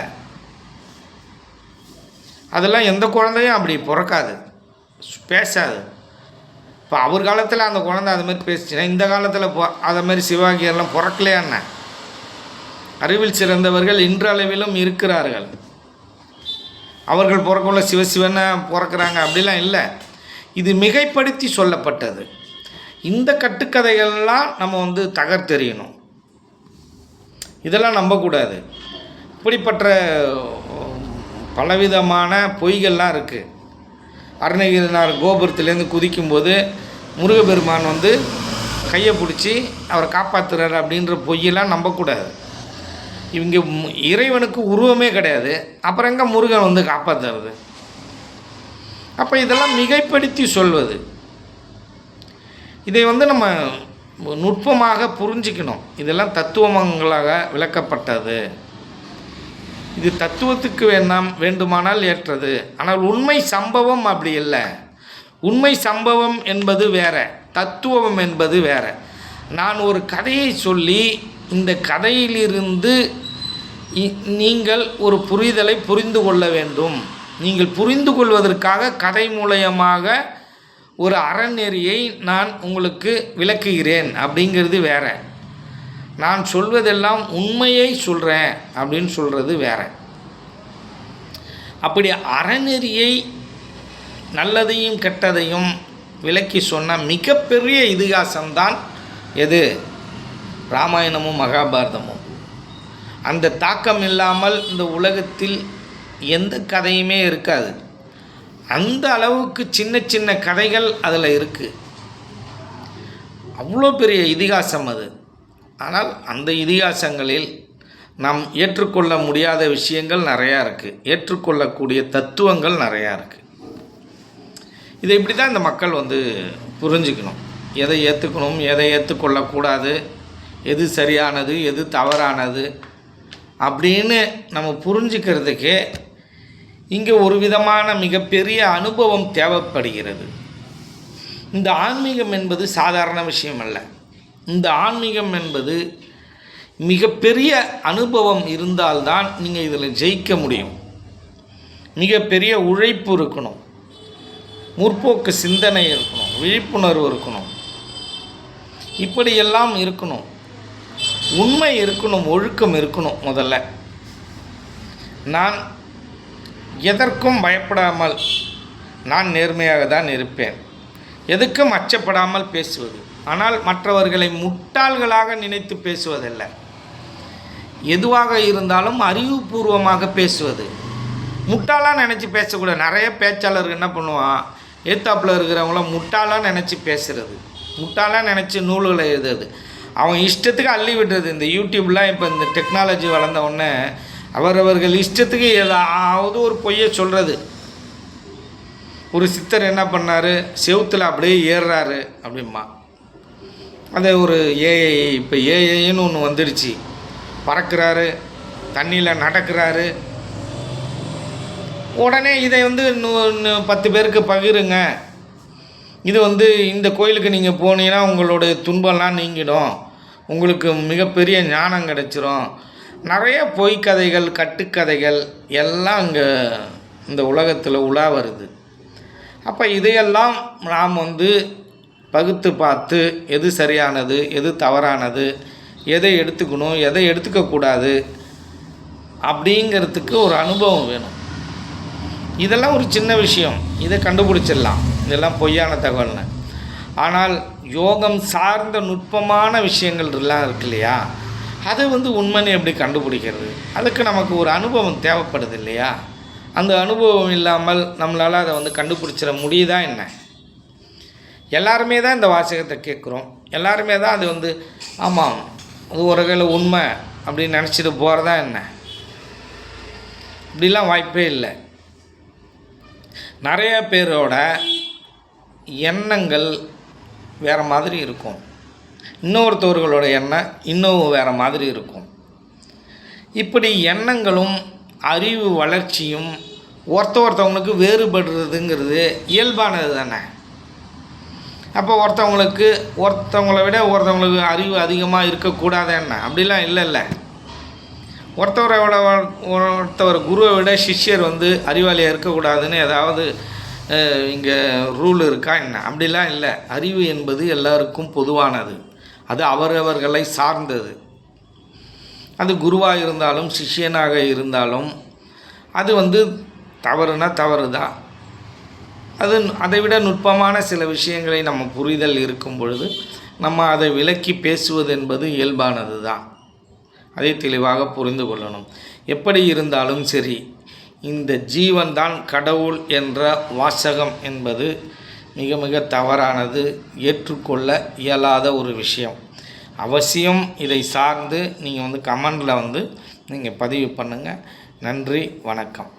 அதெல்லாம் எந்த குழந்தையும் அப்படி பிறக்காது, பேசாது. இப்போ அவர் காலத்தில் அந்த குழந்தை அது மாதிரி பேசிச்சுன்னா இந்த காலத்தில் அதை மாதிரி சிவவாக்கியர்லாம் பிறக்கலையாண்ண. அறிவில் சிறந்தவர்கள் இன்றளவிலும் இருக்கிறார்கள். அவர்கள் பிறக்குள்ள சிவசிவனை பிறக்கிறாங்க அப்படிலாம் இல்லை. இது மிகைப்படுத்தி சொல்லப்பட்டது. இந்த கட்டுக்கதைகள்லாம் நம்ம தகர்த்தெறியணும். இதெல்லாம் நம்பக்கூடாது. இப்படிப்பட்ட பலவிதமான பொய்கள்லாம் இருக்குது. அருணகிரிநாதர் கோபுரத்துலேருந்து குதிக்கும்போது முருகப்பெருமான் கையை பிடிச்சி அவரை காப்பாற்றுறாரு அப்படின்ற பொய்யெல்லாம் நம்பக்கூடாது. இவங்க இறைவனுக்கு உருவமே கிடையாது, அப்புறம் எங்கே முருகன் வந்து காப்பாற்றுறது? அப்போ இதெல்லாம் மிகைப்படுத்தி சொல்வது. இதை வந்து நம்ம நுட்பமாக புரிஞ்சிக்கணும். இதெல்லாம் தத்துவங்களாக விளக்கப்பட்டது. இது தத்துவத்துக்கு வேண்டுமானால் ஏற்றது. ஆனால் உண்மை சம்பவம் அப்படி இல்லை. உண்மை சம்பவம் என்பது வேற, தத்துவம் என்பது வேற. நான் ஒரு கதையை சொல்லி இந்த கதையிலிருந்து நீங்கள் ஒரு புரிதலை புரிந்து கொள்ள வேண்டும். நீங்கள் புரிந்து கொள்வதற்காக கதை மூலயமாக ஒரு அறநெறியை நான் உங்களுக்கு விளக்குகிறேன் அப்படிங்கிறது வேற. நான் சொல்வதெல்லாம் உண்மையை சொல்கிறேன் அப்படின்னு சொல்கிறது வேற. அப்படி அறநெறியை நல்லதையும் கெட்டதையும் விளக்கி சொன்ன மிகப்பெரிய இதிகாசம்தான் எது? ராமாயணமும் மகாபாரதமும். அந்த தாக்கம் இல்லாமல் இந்த உலகத்தில் எந்த கதையுமே இருக்காது. அந்த அளவுக்கு சின்ன சின்ன கதைகள் அதில் இருக்குது. அவ்வளோ பெரிய இதிகாசம் அது. ஆனால் அந்த இதிகாசங்களில் நாம் ஏற்றுக்கொள்ள முடியாத விஷயங்கள் நிறையா இருக்குது, ஏற்றுக்கொள்ளக்கூடிய தத்துவங்கள் நிறையா இருக்குது. இதை இப்படி தான் இந்த மக்கள் வந்து புரிஞ்சுக்கணும். எதை ஏற்றுக்கணும், எதை ஏற்றுக்கொள்ளக்கூடாது, எது சரியானது, எது தவறானது அப்படின்னு நம்ம புரிஞ்சுக்கிறதுக்கே இங்கே ஒரு விதமான மிகப்பெரிய அனுபவம் தேவைப்படுகிறது. இந்த ஆன்மீகம் என்பது சாதாரண விஷயம் அல்ல. இந்த ஆன்மீகம் என்பது மிகப்பெரிய அனுபவம் இருந்தால்தான் நீங்கள் இதில் ஜெயிக்க முடியும். மிகப்பெரிய உழைப்பு இருக்கணும், முற்போக்கு சிந்தனை இருக்கணும், விழிப்புணர்வு இருக்கணும், இப்படியெல்லாம் இருக்கணும், உண்மை இருக்கணும், ஒழுக்கம் இருக்கணும். முதல்ல நான் எதற்கும் பயப்படாமல் நான் நேர்மையாக தான் இருப்பேன், எதுக்கும் அச்சப்படாமல் பேசுவது. ஆனால் மற்றவர்களை முட்டாள்களாக நினைத்து பேசுவதில்லை. எதுவாக இருந்தாலும் அறிவுபூர்வமாக பேசுவது. முட்டாளாக நினச்சி பேசக்கூடாது. நிறைய பேச்சாளர்கள் என்ன பண்ணுவான், ஏத்தாப்பில் இருக்கிறவங்கள முட்டாளாக நினச்சி பேசுகிறது, முட்டாளாக நினச்சி நூல்களை எழுதுறது, அவன் இஷ்டத்துக்கு அள்ளி விடுறது. இந்த யூடியூப்லாம் இப்போ இந்த டெக்னாலஜி வளர்ந்த உடனே அவரவர்கள் இஷ்டத்துக்கு ஏதாவது ஒரு பொய்யை சொல்கிறது. ஒரு சித்தர் என்ன பண்ணார், செவுத்தில் அப்படியே ஏறுறாரு அப்படிமா. அதை ஒரு ஏஐ, இப்போ ஏஐன்னு ஒன்று வந்துடுச்சு, பறக்கிறாரு, தண்ணியில் நடக்கிறாரு. உடனே இதை வந்து 10 பேருக்கு பகிருங்க. இது வந்து இந்த கோயிலுக்கு நீங்கள் போனீங்கன்னா உங்களுடைய துன்பம்லாம் நீங்கிடும், உங்களுக்கு மிகப்பெரிய ஞானம் கிடைச்சிரும். நிறைய பொய்க்கதைகள், கட்டுக்கதைகள் எல்லாம் இங்கே இந்த உலகத்தில் உலா வருது. அப்போ இதையெல்லாம் நாம் வந்து பகுத்து பார்த்து எது சரியானது, எது தவறானது, எதை எடுத்துக்கணும், எதை எடுத்துக்கக்கூடாது அப்படிங்கிறதுக்கு ஒரு அனுபவம் வேணும். இதெல்லாம் ஒரு சின்ன விஷயம், இதை கண்டுபிடிச்சிடலாம், இதெல்லாம் பொய்யான தகவல்னு. ஆனால் யோகம் சார்ந்த நுட்பமான விஷயங்கள் எல்லாம் இருக்கு இல்லையா, அதை வந்து உண்மைன்னு எப்படி கண்டுபிடிக்கிறது? அதுக்கு நமக்கு ஒரு அனுபவம் தேவைப்படுது இல்லையா? அந்த அனுபவம் இல்லாமல் நம்மளால் அதை வந்து கண்டுபிடிச்சிட முடியுதா என்ன? எல்லாருமே தான் இந்த வாசகத்தை கேட்குறோம், எல்லாருமே தான் அது வந்து ஆமாம் அது ஒரு வகையில் உண்மை அப்படின்னு நினச்சிட்டு போகிறதா என்ன? இப்படிலாம் வாய்ப்பே இல்லை. நிறைய பேரோட எண்ணங்கள் வேறு மாதிரி இருக்கும், இன்னொருத்தவர்களோட எண்ணம் இன்னும் வேறு மாதிரி இருக்கும். இப்படி எண்ணங்களும் அறிவு வளர்ச்சியும் ஒருத்தவங்களுக்கு வேறுபடுறதுங்கிறது இயல்பானது தானே. அப்போ ஒருத்தவங்களை விட ஒருத்தவங்களுக்கு அறிவு அதிகமாக இருக்கக்கூடாது என்ன? அப்படிலாம் இல்லைல்ல. ஒருத்தவர் குருவை விட சிஷ்யர் வந்து அறிவாளியாக இருக்கக்கூடாதுன்னு ஏதாவது இங்கே ரூல் இருக்கா என்ன? அப்படிலாம் இல்லை. அறிவு என்பது எல்லாருக்கும் பொதுவானது, அது அவரவர்களை சார்ந்தது. அது குருவாக இருந்தாலும் சிஷ்யனாக இருந்தாலும் அது வந்து தவறுனா தவறு தான். அதை விட நுட்பமான சில விஷயங்களை நம்ம புரிதல் இருக்கும் பொழுது நம்ம அதை விளக்கி பேசுவது என்பது இயல்பானது தான். அதை தெளிவாக புரிந்து கொள்ளணும். எப்படி இருந்தாலும் சரி, இந்த ஜீவன் தான் கடவுள் என்ற வாசகம் என்பது மிக மிக தவறானது, ஏற்றுக்கொள்ள இயலாத ஒரு விஷயம். அவசியம் இதை சார்ந்து நீங்கள் வந்து கமெண்டில் வந்து நீங்கள் பதிவு பண்ணுங்கள். நன்றி, வணக்கம்.